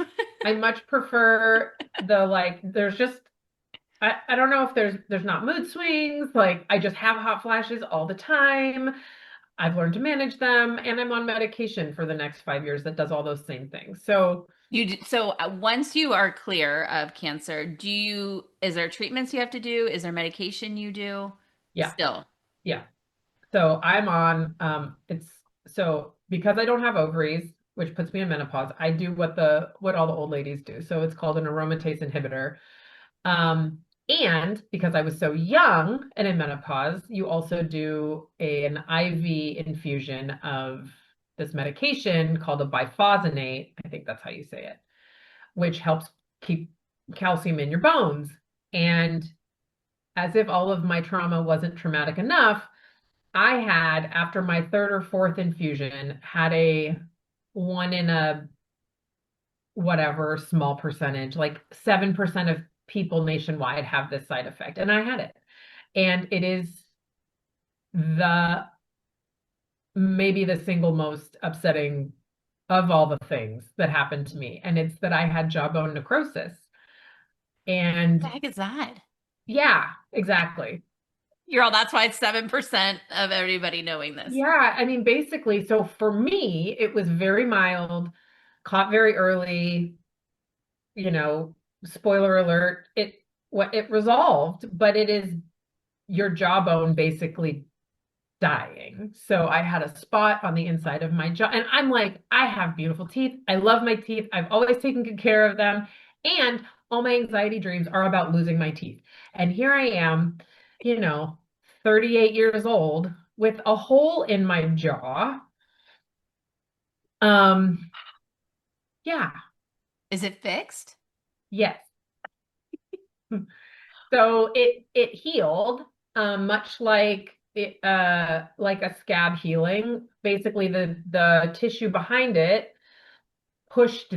I much prefer the like there's just I don't know if there's not mood swings, like I just have hot flashes all the time. I've learned to manage them and I'm on medication for the next 5 years that does all those same things. So, So once you are clear of cancer, is there treatments you have to do? Is there medication you do? yeah. Still. Yeah. So I'm on it's so because I don't have ovaries, which puts me in menopause, I do what all the old ladies do. So it's called an aromatase inhibitor. Um, and because I was so young and in menopause, you also do an IV infusion of this medication called a biphosphonate. I think that's how you say it, which helps keep calcium in your bones. And as if all of my trauma wasn't traumatic enough, I had, after my third or fourth infusion, had a one in a whatever small percentage, like 7% of people nationwide have this side effect. And I had it. And it is the maybe the single most upsetting of all the things that happened to me. And it's that I had jawbone necrosis. The And heck is that? yeah, exactly. That's why it's 7% of everybody knowing this. Yeah, I mean, basically, so for me, it was very mild, caught very early, you know, spoiler alert, it resolved, but it is your jawbone basically dying. So I had a spot on the inside of my jaw, and I'm like, I have beautiful teeth. I love my teeth. I've always taken good care of them. And all my anxiety dreams are about losing my teeth. And here I am, you know, 38 years old with a hole in my jaw. Um, yeah, Is it fixed? yes. So it healed, much like a scab healing. Basically, the tissue behind it pushed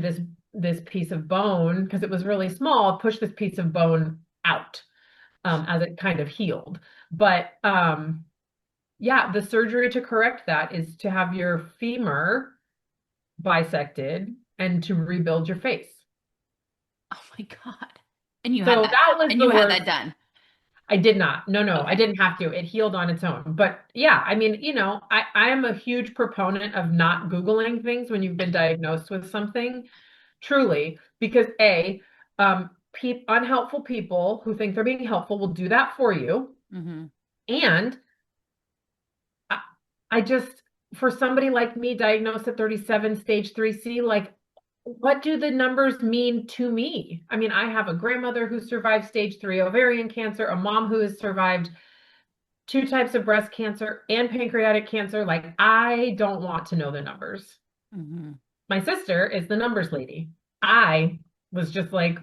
this piece of bone because it was really small, pushed this piece of bone out as it kind of healed. But yeah, the surgery to correct that is to have your femur bisected and to rebuild your face. Oh my God. And you had So that. that was And the you had that worst. done. I did not. No, no, I Okay. didn't have to. It healed on its own. But yeah, I mean, I am a huge proponent of not Googling things when you've been diagnosed with something, truly, because unhelpful people who think they're being helpful will do that for you. Hmm. And I, I just, for somebody like me diagnosed at 37, stage 3C, like, what do the numbers mean to me? I mean, I have a grandmother who survived stage 3 ovarian cancer, a mom who has survived two types of breast cancer and pancreatic cancer. Like, I don't want to know the numbers. Hmm. My sister is the numbers lady. I was just like,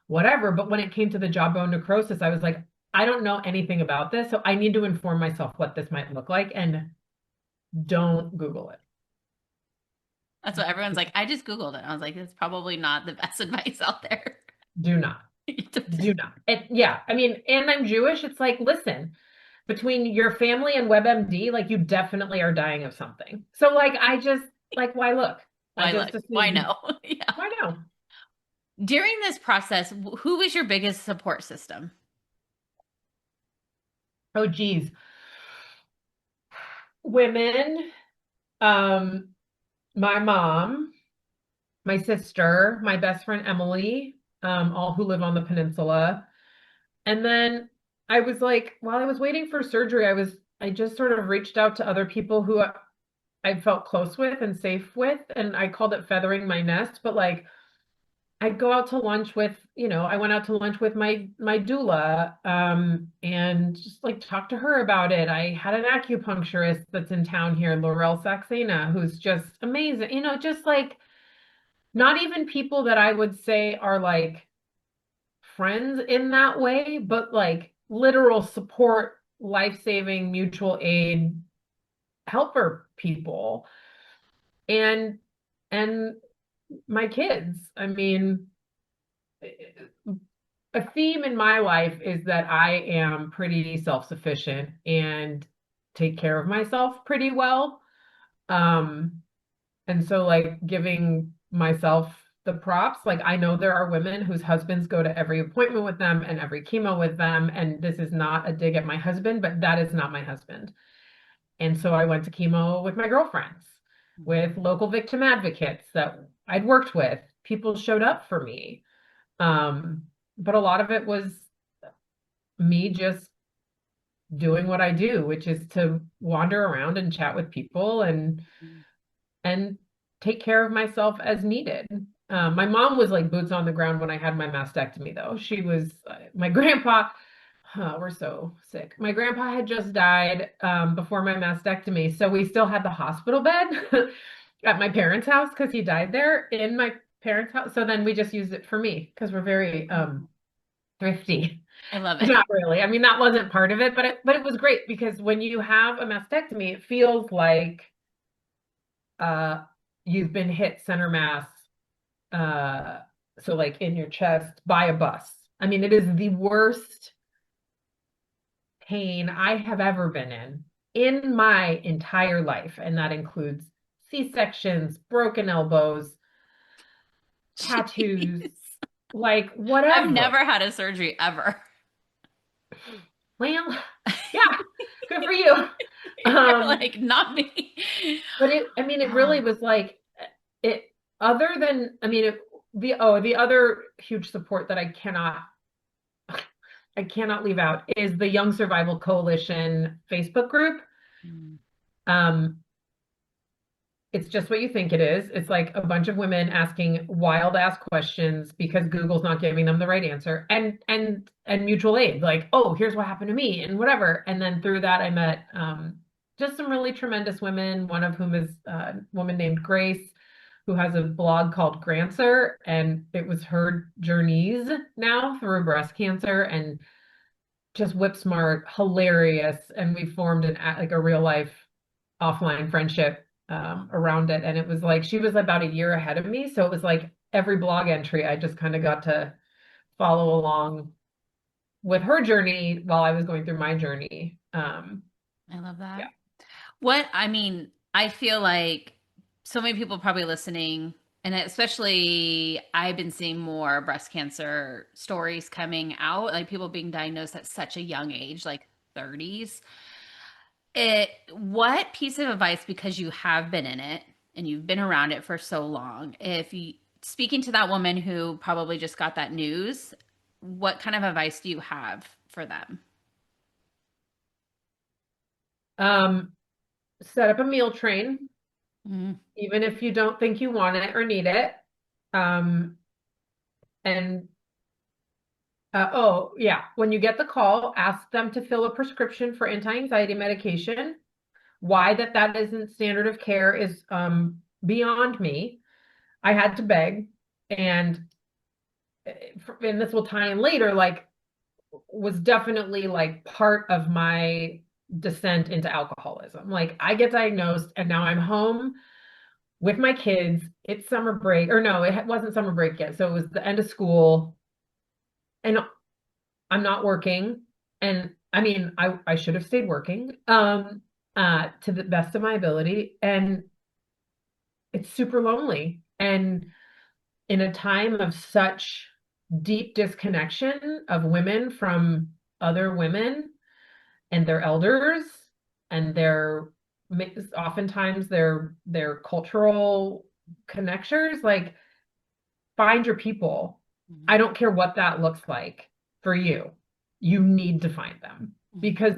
whatever. But when it came to the jawbone necrosis, I was like, I don't know anything about this. So I need to inform myself what this might look like and don't Google it. That's what everyone's like. I just Googled it. I was like, it's probably not the best advice out there. Do not. Do not. Yeah. I mean, and I'm Jewish. It's like, listen, between your family and WebMD, like you definitely are dying of something. So like I just like why look? I Why just look? Why assumed no? Yeah. why no? During this process, who was your biggest support system? Oh geez. Women, um, my mom, my sister, my best friend Emily, all who live on the peninsula. And then I was like, while I was waiting for surgery, I just sort of reached out to other people who I felt close with and safe with. And I called it feathering my nest, but like I'd go out to lunch with, I went out to lunch with my doula, and just like talk to her about it. I had an acupuncturist that's in town here, Laurel Saxena, who's just amazing. Just like not even people that I would say are like friends in that way, but like literal support, life-saving, mutual aid helper people. And and my kids. I mean, a theme in my life is that I am pretty self-sufficient and take care of myself pretty well. Um, and so like giving myself the props, like I know there are women whose husbands go to every appointment with them and every chemo with them. And this is not a dig at my husband, but that is not my husband. And so I went to chemo with my girlfriends, with local victim advocates that I'd worked with. People showed up for me. But a lot of it was me just doing what I do, which is to wander around and chat with people and take care of myself as needed. My mom was like boots on the ground when I had my mastectomy, though. She was my grandpa. We're so sick. My grandpa had just died before my mastectomy, so we still had the hospital bed at my parents' house because he died there in my parents' house. So then we just used it for me because we're very thrifty. I love it. Not really. I mean, that wasn't part of it, but it was great because when you have a mastectomy, it feels like uh you've been hit center mass, uh so like in your chest by a bus. I mean, it is the worst pain I have ever been in my entire life, and that includes C-sections, broken elbows, tattoos, Jeez. like I've whatever. never had a surgery ever. Well, yeah, good for you. You're Um, like, not me. but I mean, it really Oh. was like it, other than, I mean, the other huge support that I cannot leave out is the Young Survival Coalition Facebook group. Mm. Um, it's just what you think it is. It's like a bunch of women asking wild ass questions because Google's not giving them the right answer, and mutual aid, like, oh, here's what happened to me and whatever. And then through that I met just some really tremendous women, one of whom is a woman named Grace, who has a blog called Grancer, and it was her journeys now through breast cancer, and just whip smart, hilarious. And we formed like a real life offline friendship around it. And it was like she was about a year ahead of me. So it was like every blog entry, I just kind of got to follow along with her journey while I was going through my journey. I love Yeah. that. I mean, I feel like so many people probably listening, and especially I've been seeing more breast cancer stories coming out, like people being diagnosed at such a young age, like 30s. What piece of advice, because you have been in it and you've been around it for so long, if you speaking to that woman who probably just got that news, what kind of advice do you have for them? Um, Set up a meal train, Mm. even if you don't think you want it or need it. Um, and oh, yeah, when you get the call, ask them to fill a prescription for anti-anxiety medication. Why that isn't standard of care is beyond me. I had to beg, and and this will tie in later, like was definitely like part of my descent into alcoholism. Like I get diagnosed and now I'm home with my kids. It's summer break, or no, it wasn't summer break yet. So it was the end of school, and I'm not working. And I mean, I should have stayed working to the best of my ability. And it's super lonely. And in a time of such deep disconnection of women from other women and their elders and their oftentimes their cultural connectors, like find your people. I don't care what that looks like for you. you need to find them because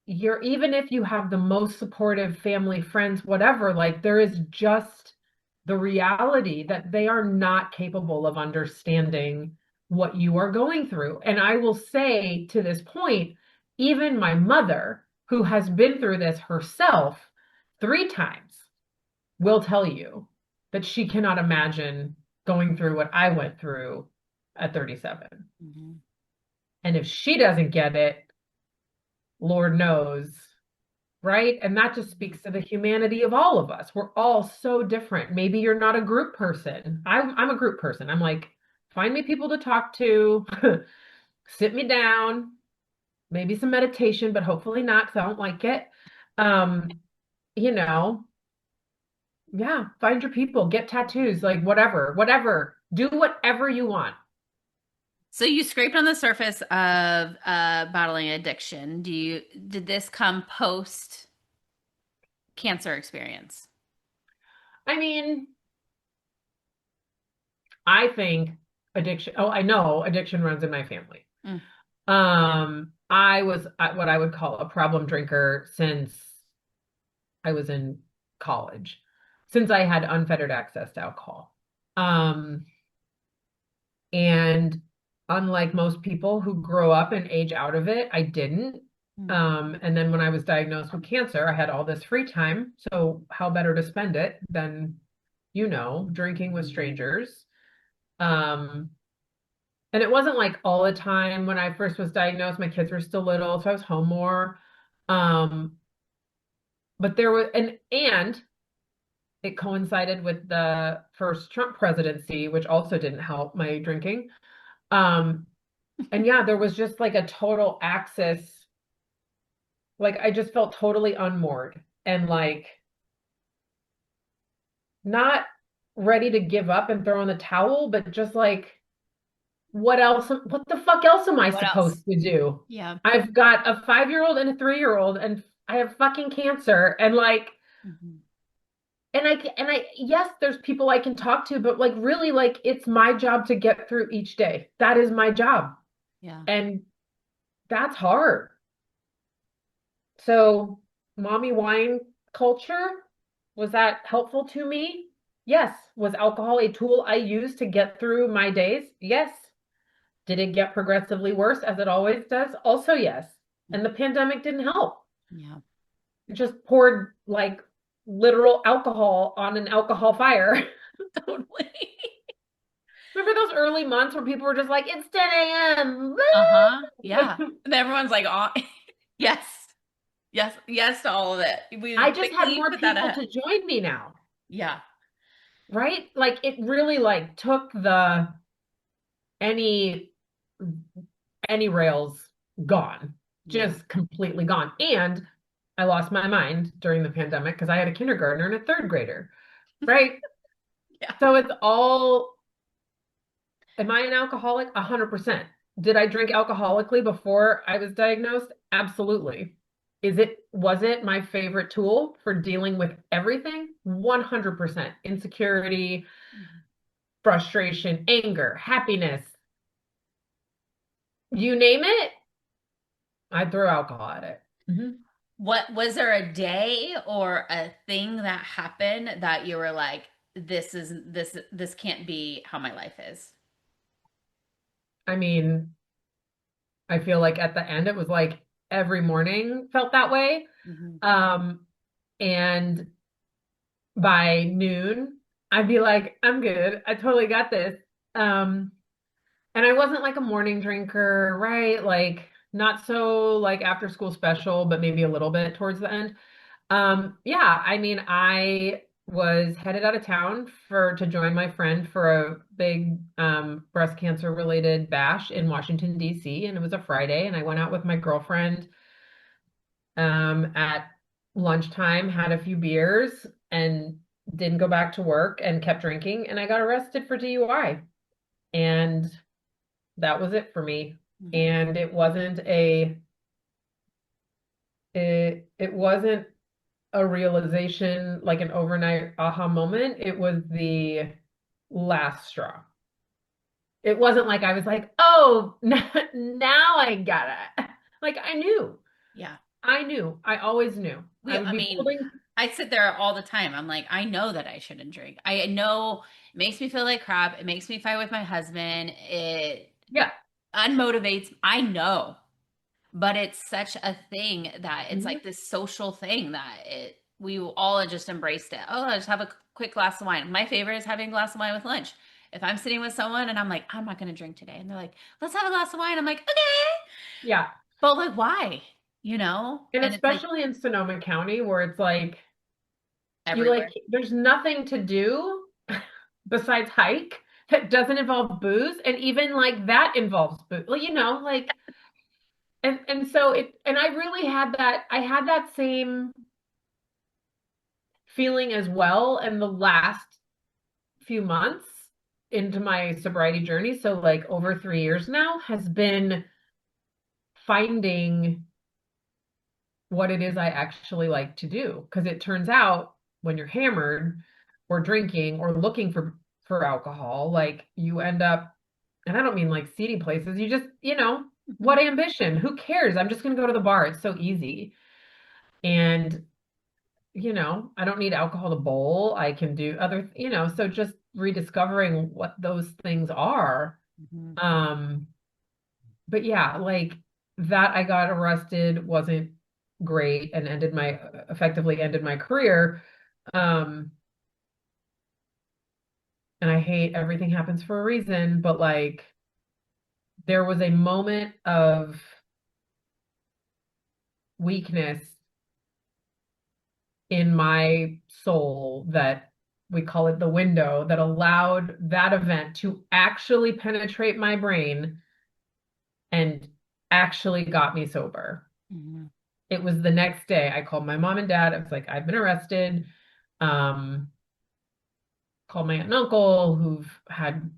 you're even if you have the most supportive family, friends, whatever, like there is just the reality that they are not capable of understanding what you are going through. And I will say to this point, even my mother, who has been through this herself 3 times, will tell you that she cannot imagine going through what I went through at 37. Mm-hmm. And if she doesn't get it, Lord knows, right? And that just speaks to the humanity of all of us. We're all so different. Maybe you're not a group person. I'm a group person. I'm like, find me people to talk to, sit me down, maybe some meditation, but hopefully not because I don't like it. Um, you know, yeah, find your people, get tattoos, like whatever, whatever. Do whatever you want. So you scraped on the surface of battling addiction. Did this come post cancer experience? I mean, I think addiction, oh, I know addiction runs in my family. Mm. I was what I would call a problem drinker since I was in college, since I had unfettered access to alcohol. Um, and unlike most people who grow up and age out of it, I didn't. Mm. And then when I was diagnosed with cancer, I had all this free time. So how better to spend it than, drinking with strangers. Um, and it wasn't like all the time when I first was diagnosed, my kids were still little, so I was home more. Um, but there was and it coincided with the first Trump presidency, which also didn't help my drinking. Um, and yeah, there was just like a total axis. Like I just felt totally unmoored and like not ready to give up and throw in the towel, but just like, what the fuck else am I What else? supposed to do? Yeah. I've got a 5-year-old and a 3-year-old, and I have fucking cancer. And like, Mhm. yes, there's people I can talk to, but like, really, like, it's my job to get through each day. That is my job. Yeah. And that's hard. So, mommy wine culture, was that helpful to me? Yes. Was alcohol a tool I used to get through my days? Yes. Did it get progressively worse as it always does? Also, yes. And the pandemic didn't help. Yeah. It just poured like literal alcohol on an alcohol fire. Totally. Remember those early months where people were just like, it's 10 a.m. Uh-huh. Yeah. And everyone's like, oh, yes. Yes. Yes to all of it. I We just had quickly more put that people ahead. to join me now, Yeah. right? Like it really like took the any any rails gone, Yeah. just completely gone. And I lost my mind during the pandemic because I had a kindergartner and a third grader, right? Yeah. So it's all, am I an alcoholic? 100%. Did I drink alcoholically before I was diagnosed? Absolutely. Was it my favorite tool for dealing with everything? 100%. Insecurity, Mhm. frustration, anger, happiness, you name it, I'd throw alcohol at it. Mhm. What was there a day or a thing that happened that you were like, this can't be how my life is? I mean, I feel like at the end it was like every morning felt that way. Hmm. Um, and by noon, I'd be like, I'm good. I totally got this. Um, and I wasn't like a morning drinker, right? Like not so like after school special, but maybe a little bit towards the end. Yeah, I mean, I was headed out of town to join my friend for a big breast cancer related bash in Washington, D.C. And it was a Friday, and I went out with my girlfriend at lunchtime, had a few beers, and didn't go back to work and kept drinking, and I got arrested for DUI. And that was it for me. Hmm. And it wasn't a realization like an overnight aha moment. It was the last straw. It wasn't like I was like, oh, now I get it. Like I knew. Yeah. I knew. I always knew. I would I be mean, holding. I sit there all the time. I'm like, I know that I shouldn't drink. I know it makes me feel like crap. It makes me fight with my husband. It Yeah. unmotivates. I know, but it's such a thing that it's Mhm. like this social thing that we all just embraced it. Oh, I just have a quick glass of wine. My favorite is having a glass of wine with lunch. If I'm sitting with someone and I'm like, I'm not going to drink today, and they're like, let's have a glass of wine. I'm like, okay, Yeah. but like, why? You know? And And it's like especially in Sonoma County where it's like you like everywhere. there's nothing to do besides hike that doesn't involve booze, and even like that involves booze. Well, like and so it and I really had that same feeling as well in the last few months into my sobriety journey. So like over 3 years now has been finding what it is I actually like to do. Because it turns out when you're hammered or drinking or looking for alcohol, like you end up, and I don't mean like seedy places, you just, Mhm. what ambition? Who cares? I'm just gonna go to the bar. It's so easy. And, I don't need alcohol to bowl. I can do other, so just rediscovering what those things are. Mhm. Um, but yeah, like that I got arrested wasn't great and effectively ended my career. Um, and I hate everything happens for a reason, but like there was a moment of weakness in my soul that we call it the window that allowed that event to actually penetrate my brain and actually got me sober. Mhm. It was the next day. I called my mom and dad. I was like, I've been arrested. Um, called my aunt and uncle who've had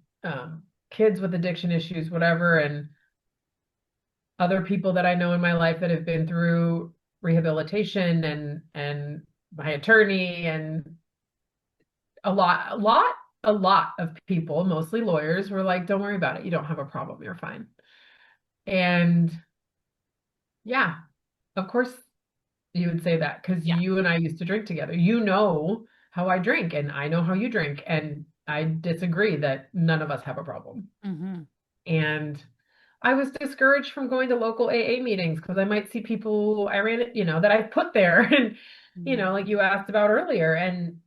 kids with addiction issues, whatever, and other people that I know in my life that have been through rehabilitation and my attorney and a lot of people, mostly lawyers, were like, don't worry about it. You don't have a problem. You're fine. And yeah, of course you would say that because Yeah. you and I used to drink together. You know how I drink, and I know how you drink. And I disagree that none of us have a problem. Mhm. And I was discouraged from going to local AA meetings because I might see people I ran, that I put there. And, Mhm. like you asked about earlier. And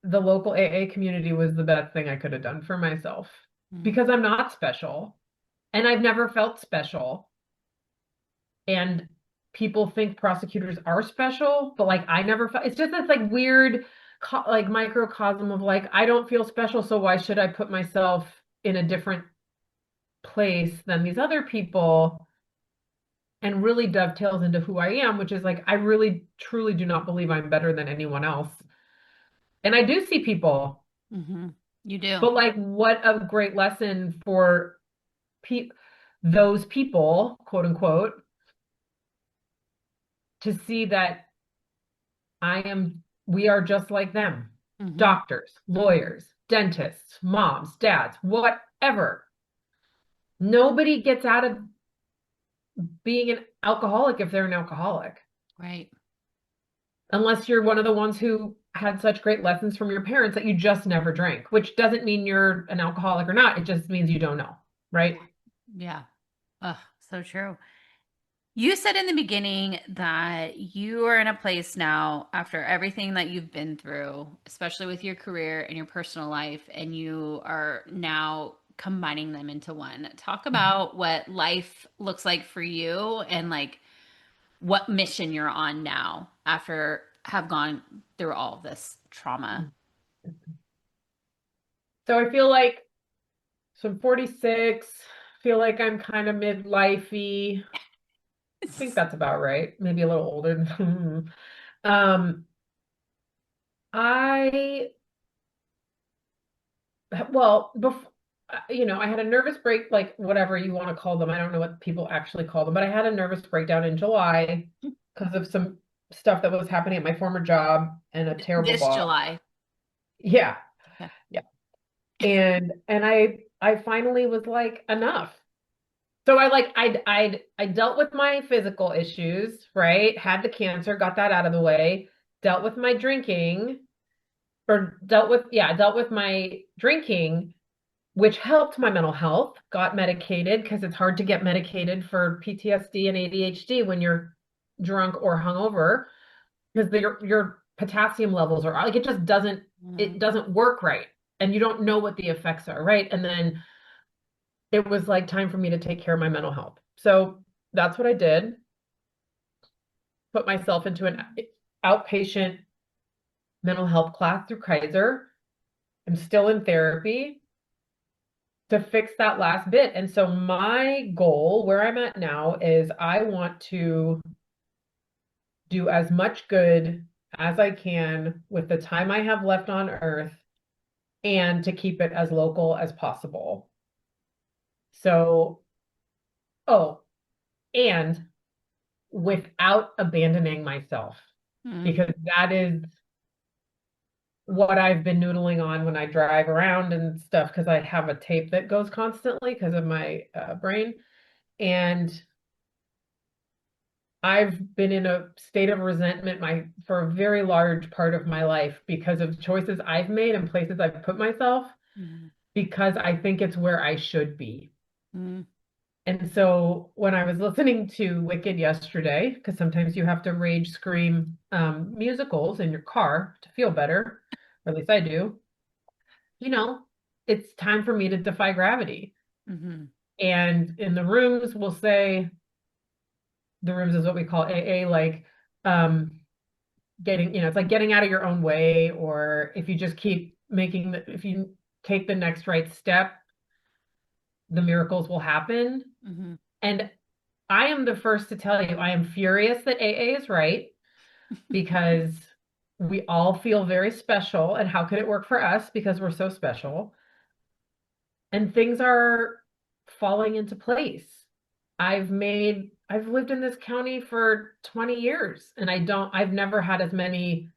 the local AA community was the best thing I could have done for myself Mhm. because I'm not special and I've never felt special. And people think prosecutors are special, but like I never felt it's just this like weird like microcosm of like I don't feel special, so why should I put myself in a different place than these other people? And really dovetails into who I am, which is like I really truly do not believe I'm better than anyone else. And I do see people, Mhm. You do. but like what a great lesson for pe those people, quote unquote, to see that we are just like them. Mhm. Doctors, lawyers, dentists, moms, dads, whatever. Nobody gets out of being an alcoholic if they're an alcoholic, Right. unless you're one of the ones who had such great lessons from your parents that you just never drank, which doesn't mean you're an alcoholic or not. It just means you don't know, Yeah. right? Yeah. Ugh, so true. You said in the beginning that you are in a place now after everything that you've been through, especially with your career and your personal life, and you are now combining them into one. Talk about what life looks like for you and like what mission you're on now after have gone through all of this trauma. So I feel like so I'm 46, feel like I'm kind of midlifey. I think that's about right. Maybe a little older. um, I well, before I had a nervous break, like whatever you want to call them. I don't know what people actually call them, but I had a nervous breakdown in July because of some stuff that was happening at my former job and a terrible This boss. July. Yeah, Okay. yeah. And I finally was like, enough. So I dealt with my physical issues, right? Had the cancer, got that out of the way, dealt with my drinking, or dealt with my drinking, which helped my mental health, got medicated because it's hard to get medicated for PTSD and ADHD when you're drunk or hungover because your potassium levels are like it Mhm. doesn't work right and you don't know what the effects are, right? And then it was like time for me to take care of my mental health. So that's what I did. Put myself into an outpatient mental health class through Kaiser. I'm still in therapy to fix that last bit. And so my goal where I'm at now is I want to do as much good as I can with the time I have left on earth and to keep it as local as possible. So, oh, and without abandoning myself, Mhm. because that is what I've been noodling on when I drive around and stuff, because I have a tape that goes constantly because of my brain. And I've been in a state of resentment for a very large part of my life because of choices I've made and places I've put myself Mhm. because I think it's where I should be. Mhm. And so when I was listening to Wicked yesterday, because sometimes you have to rage scream musicals in your car to feel better, or at least I do, you know, it's time for me to defy gravity. Mhm. And in the rooms, we'll say the rooms is what we call AA, like um, it's like getting out of your own way, or if you just keep if you take the next right step, the miracles will happen. Mhm. And I am the first to tell you, I am furious that AA is right because we all feel very special. And how could it work for us? Because we're so special. And things are falling into place. I've lived in this county for 20 years and I've never had as many,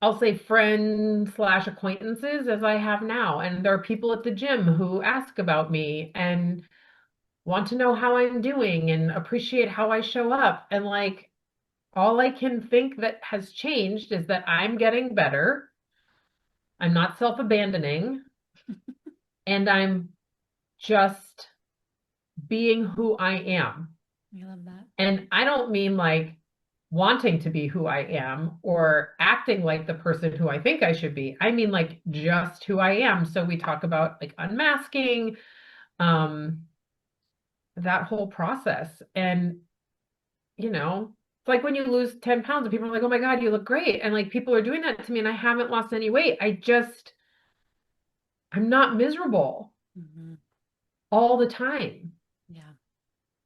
I'll say friends slash acquaintances as I have now. And there are people at the gym who ask about me and want to know how I'm doing and appreciate how I show up. And like, all I can think that has changed is that I'm getting better. I'm not self-abandoning and I'm just being who I am. I love that. And I don't mean like wanting to be who I am or acting like the person who I think I should be. I mean like just who I am. So we talk about like unmasking, um, that whole process. And, it's like when you lose 10 pounds and people are like, oh my God, you look great. And like people are doing that to me and I haven't lost any weight. I'm not miserable Mhm. all the time. Yeah.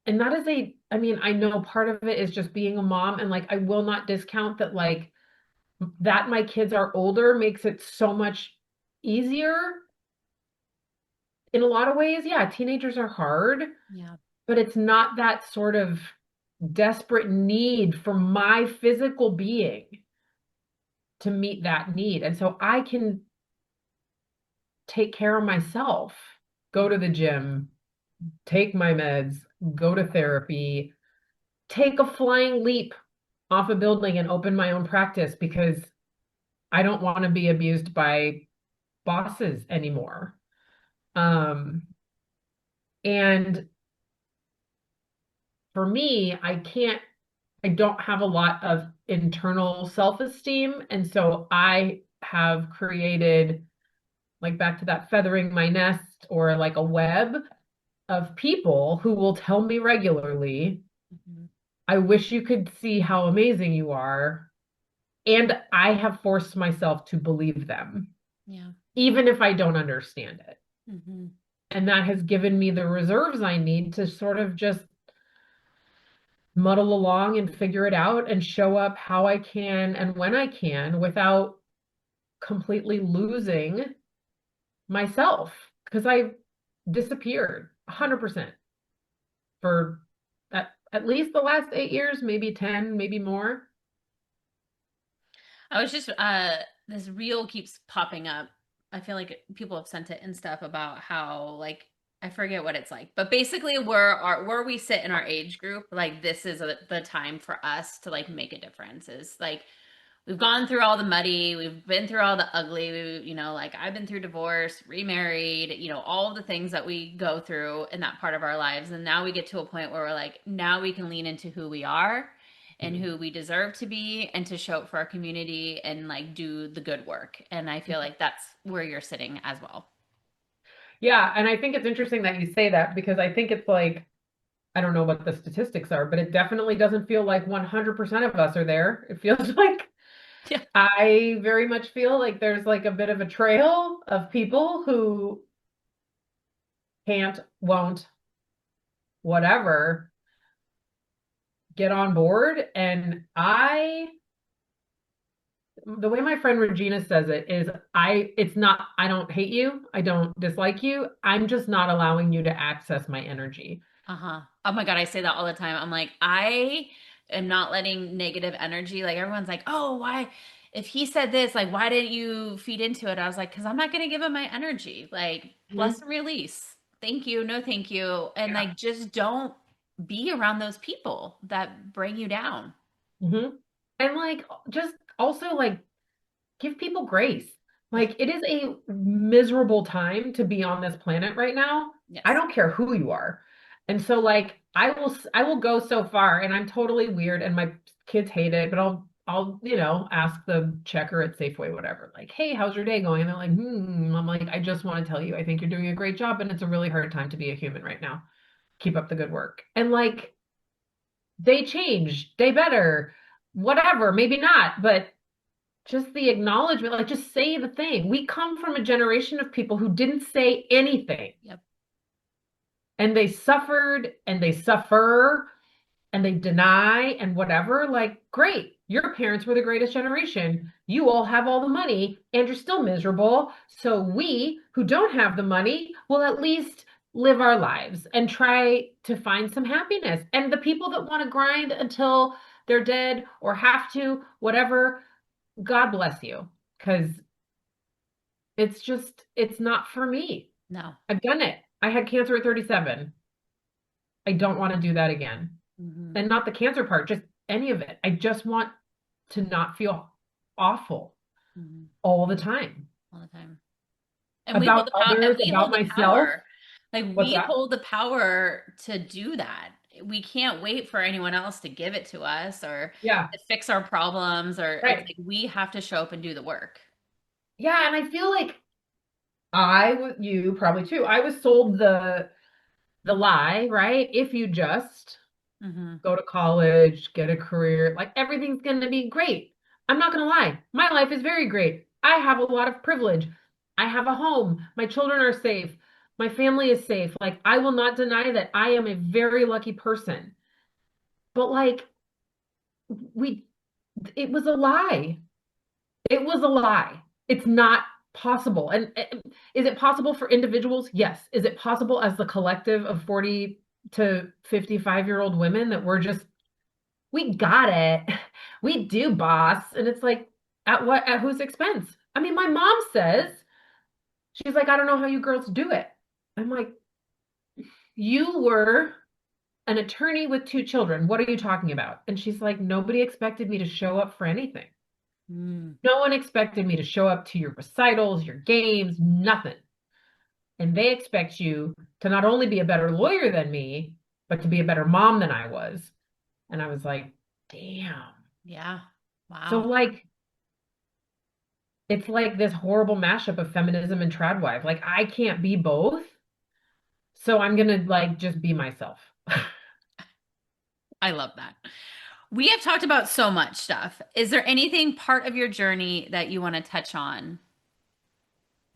And that is I mean, I know part of it is just being a mom and like I will not discount that like that my kids are older makes it so much easier in a lot of ways. Yeah, teenagers are hard, Yeah. but it's not that sort of desperate need for my physical being to meet that need. And so I can take care of myself, go to the gym, take my meds, go to therapy, take a flying leap off a building and open my own practice because I don't want to be abused by bosses anymore. Um, and for me, I don't have a lot of internal self-esteem. And so I have created, like back to that feathering my nest or like a web of people who will tell me regularly, Mhm. I wish you could see how amazing you are. And I have forced myself to believe them, Yeah. even if I don't understand it. Mhm. And that has given me the reserves I need to sort of just muddle along and figure it out and show up how I can and when I can without completely losing myself because I disappeared 100% for at least the last 8 years, maybe 10, maybe more. I was just this reel keeps popping up I feel like people have sent it and stuff about how like I forget what it's like, but basically where we sit in our age group, like this is the time for us to like make a difference. Is like we've gone through all the muddy, we've been through all the ugly, like I've been through divorce, remarried, all the things that we go through in that part of our lives. And now we get to a point where we're like, now we can lean into who we are and Mhm. who we deserve to be and to show up for our community and like do the good work. And I feel like that's where you're sitting as well. Yeah, and I think it's interesting that you say that because I think it's like, I don't know what the statistics are, but it definitely doesn't feel like 100% of us are there. It feels like Yeah. I very much feel like there's like a bit of a trail of people who can't, won't, whatever, get on board. And the way my friend Regina says it is, it's not, I don't hate you. I don't dislike you. I'm just not allowing you to access my energy. Uh-huh. Oh my God, I say that all the time. I'm like, I am not letting negative energy, like everyone's like, oh, why? If he said this, like, why didn't you feed into it? I was like, because I'm not going to give him my energy. Like, bless Mhm. and release. Thank you. No, thank you. And Yeah. like, just don't be around those people that bring you down. Hmm. And like, just also like, give people grace. Yeah. Like, it is a miserable time to be on this planet right now. I Yes. don't care who you are. And so like I will go so far, and I'm totally weird and my kids hate it, but I'll ask the checker at Safeway, whatever, like, hey, how's your day going? And they're like, I'm like, I just want to tell you, I think you're doing a great job, and it's a really hard time to be a human right now. Keep up the good work. And like, they change, they better, whatever, maybe not, but just the acknowledgement, like, just say the thing. We come from a generation of people who didn't say anything, Yep. and they suffered and they suffer and they deny and whatever. Like, great, your parents were the greatest generation. You all have all the money and you're still miserable. So we who don't have the money will at least live our lives and try to find some happiness. And the people that want to grind until they're dead or have to, whatever, God bless you. Because it's not for me. No. I've done it. I had cancer at 37. I don't want to do that again. Hmm. And not the cancer part, just any of it. I just want to not feel awful Hmm. all the time All the time. And we hold about the power, and others, we about hold the myself. power. Like What's we that? hold the power to do that. We can't wait for anyone else to give it to us or Yeah, to fix our problems, or it's right. like we have to show up and do the work. Yeah, and I feel like you probably too. I was sold the lie, right? If you just Hmm. go to college, get a career, like everything's going to be great. I'm not going to lie. My life is very great. I have a lot of privilege. I have a home. My children are safe. My family is safe. Like, I will not deny that I am a very lucky person. But like, we, it was a lie. It was a lie. It's not possible. And is it possible for individuals? Yes. Is it possible as the collective of 40 to 55-year-old women that we're just we got it. We do, boss. And it's like, at whose expense? I mean, my mom says, she's like, I don't know how you girls do it. I'm like, you were an attorney with two children. What are you talking about? And she's like, nobody expected me to show up for anything. Mm. No one expected me to show up to your recitals, your games, nothing. And they expect you to not only be a better lawyer than me, but to be a better mom than I was. And I was like, damn. Yeah. So Wow. like, it's like this horrible mashup of feminism and tradwife. Like, I can't be both. So I'm gonna like just be myself. I love that. We have talked about so much stuff. Is there anything part of your journey that you want to touch on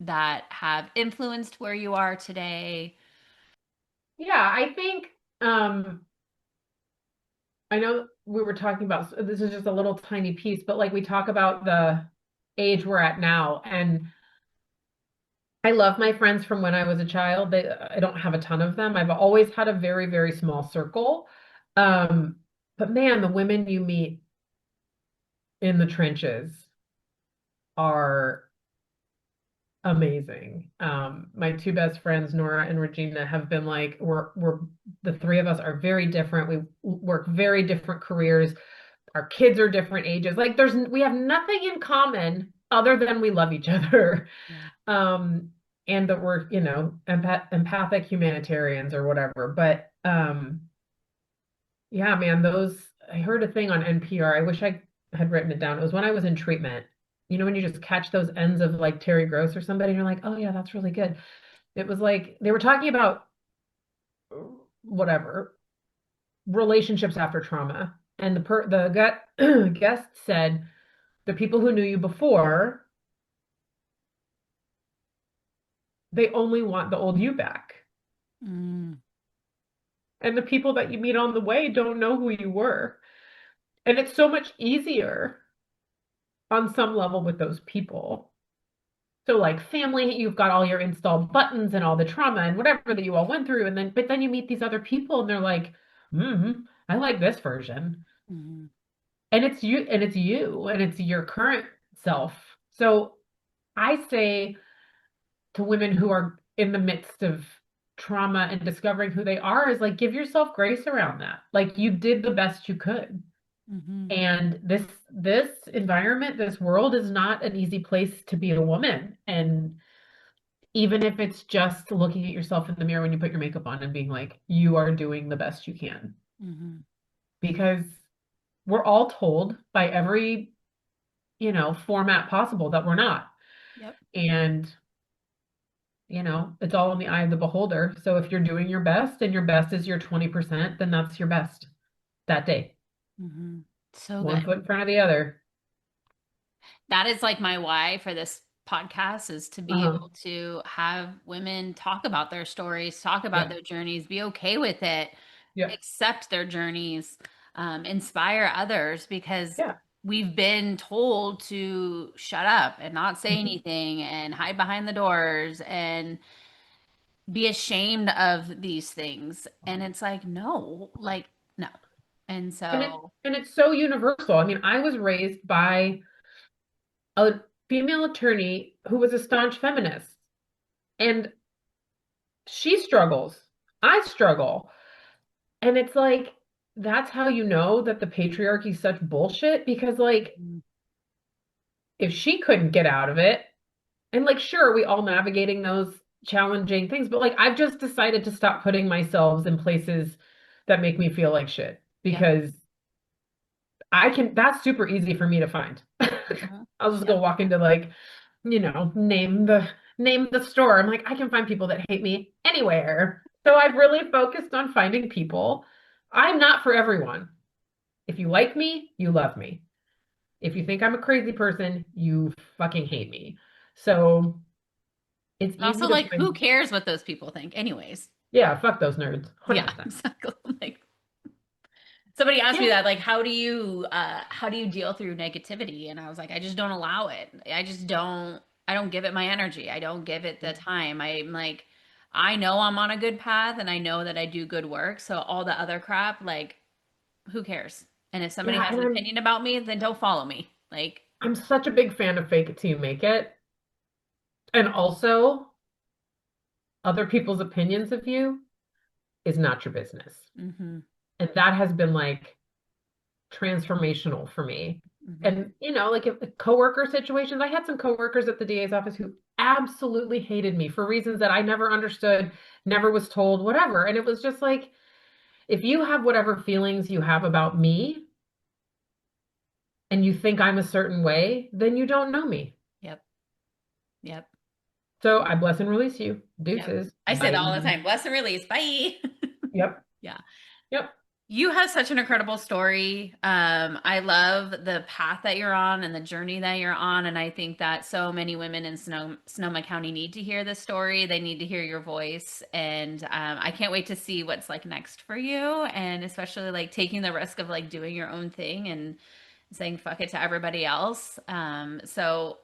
that have influenced where you are today? Yeah, I think I know we were talking about this is just a little tiny piece, but like we talk about the age we're at now, and I love my friends from when I was a child. I don't have a ton of them. I've always had a very, very small circle. Um, but man, the women you meet in the trenches are amazing. My two best friends, Nora and Regina, have been like, we're the three of us are very different. We work very different careers. Our kids are different ages. Like we have nothing in common other than we love each other. Yeah. Um, and that we're, empathic humanitarians or whatever. But yeah, man, I heard a thing on NPR. I wish I had written it down. It was when I was in treatment. You know, when you just catch those ends of like Terry Gross or somebody, and you're like, oh yeah, that's really good. It was like they were talking about whatever relationships after trauma. And the gut guest said the people who knew you before, they only want the old you back. Mm, And the people that you meet on the way don't know who you were. And it's so much easier on some level with those people. So like family, you've got all your installed buttons and all the trauma and whatever that you all went through. But then you meet these other people and they're like, I like this version. mhm, And it's your current self. So I say to women who are in the midst of trauma and discovering who they are is like, give yourself grace around that. Like you did the best you could. mhm, And this environment, this world is not an easy place to be a woman. And even if it's just looking at yourself in the mirror when you put your makeup on and being like, you are doing the best you can. mhm. Because we're all told by every, format possible that we're not. Yep. And, it's all in the eye of the beholder. So if you're doing your best and your best is your 20%, then that's your best that day. Mhm. So One good. foot in front of the other. That is like my why for this podcast is to be Uh-huh. able to have women talk about their stories, talk about Yeah. their journeys, be okay with it, Yeah. accept their journeys, inspire others because Yeah. we've been told to shut up and not say Mhm. anything and hide behind the doors and be ashamed of these things. And it's like, no, like, no. And And it so, and it's so universal. I mean, I was raised by a female attorney who was a staunch feminist, and she struggles. I struggle. And it's like that's how you know that the patriarchy is such bullshit because like mm, if she couldn't get out of it, and like sure, we all navigating those challenging things, but like I've just decided to stop putting myself in places that make me feel like shit yep. because that's super easy for me to find. Mhm. I'll just go Yep. walk into like, name the store. I'm like, I can find people that hate me anywhere. So I've really focused on finding people. I'm not for everyone. If you like me, you love me. If you think I'm a crazy person, you fucking hate me. So it's And easy also, to like, who find, cares what those people think, anyways? yeah, fuck those nerds. Yeah, 100%. exactly. Like, somebody asked me Yeah. that, like, how do you deal through negativity? And I was like, I just don't allow it. I don't give it my energy. I don't give it the time. I'm like, I know I'm on a good path and I know that I do good work. So all the other crap, like, who cares? And if somebody Yeah, has and an I'm opinion about me, then don't follow me. Like, I'm such a big fan of fake it till you make it. And also other people's opinions of you is not your business. mm-hmm, And that has been like transformational for me. mm-hmm. And like if coworker situations, I had some coworkers at the DA's office who absolutely hated me for reasons that I never understood, never was told, whatever. And it was just like, if you have whatever feelings you have about me and you think I'm a certain way, then you don't know me. Yep, yep, So I bless and release you. yep. Deuces. I say that Bye. all the time. Bless and release. Bye. Yep. Yeah. Yep. You have such an incredible story. I love the path that you're on and the journey that you're on. And I think that so many women in Sonoma County need to hear this story. They need to hear your voice. And I can't wait to see what's like next for you. And especially like taking the risk of like doing your own thing and saying fuck it to everybody else. So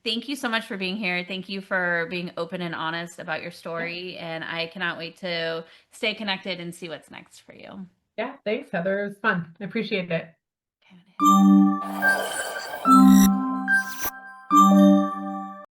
thank you so much for being here. Thank you for being open and honest about your Yeah. story. And I cannot wait to stay connected and see what's next for you. Yeah. Thanks, Heather. It was fun. I appreciate it. Okay.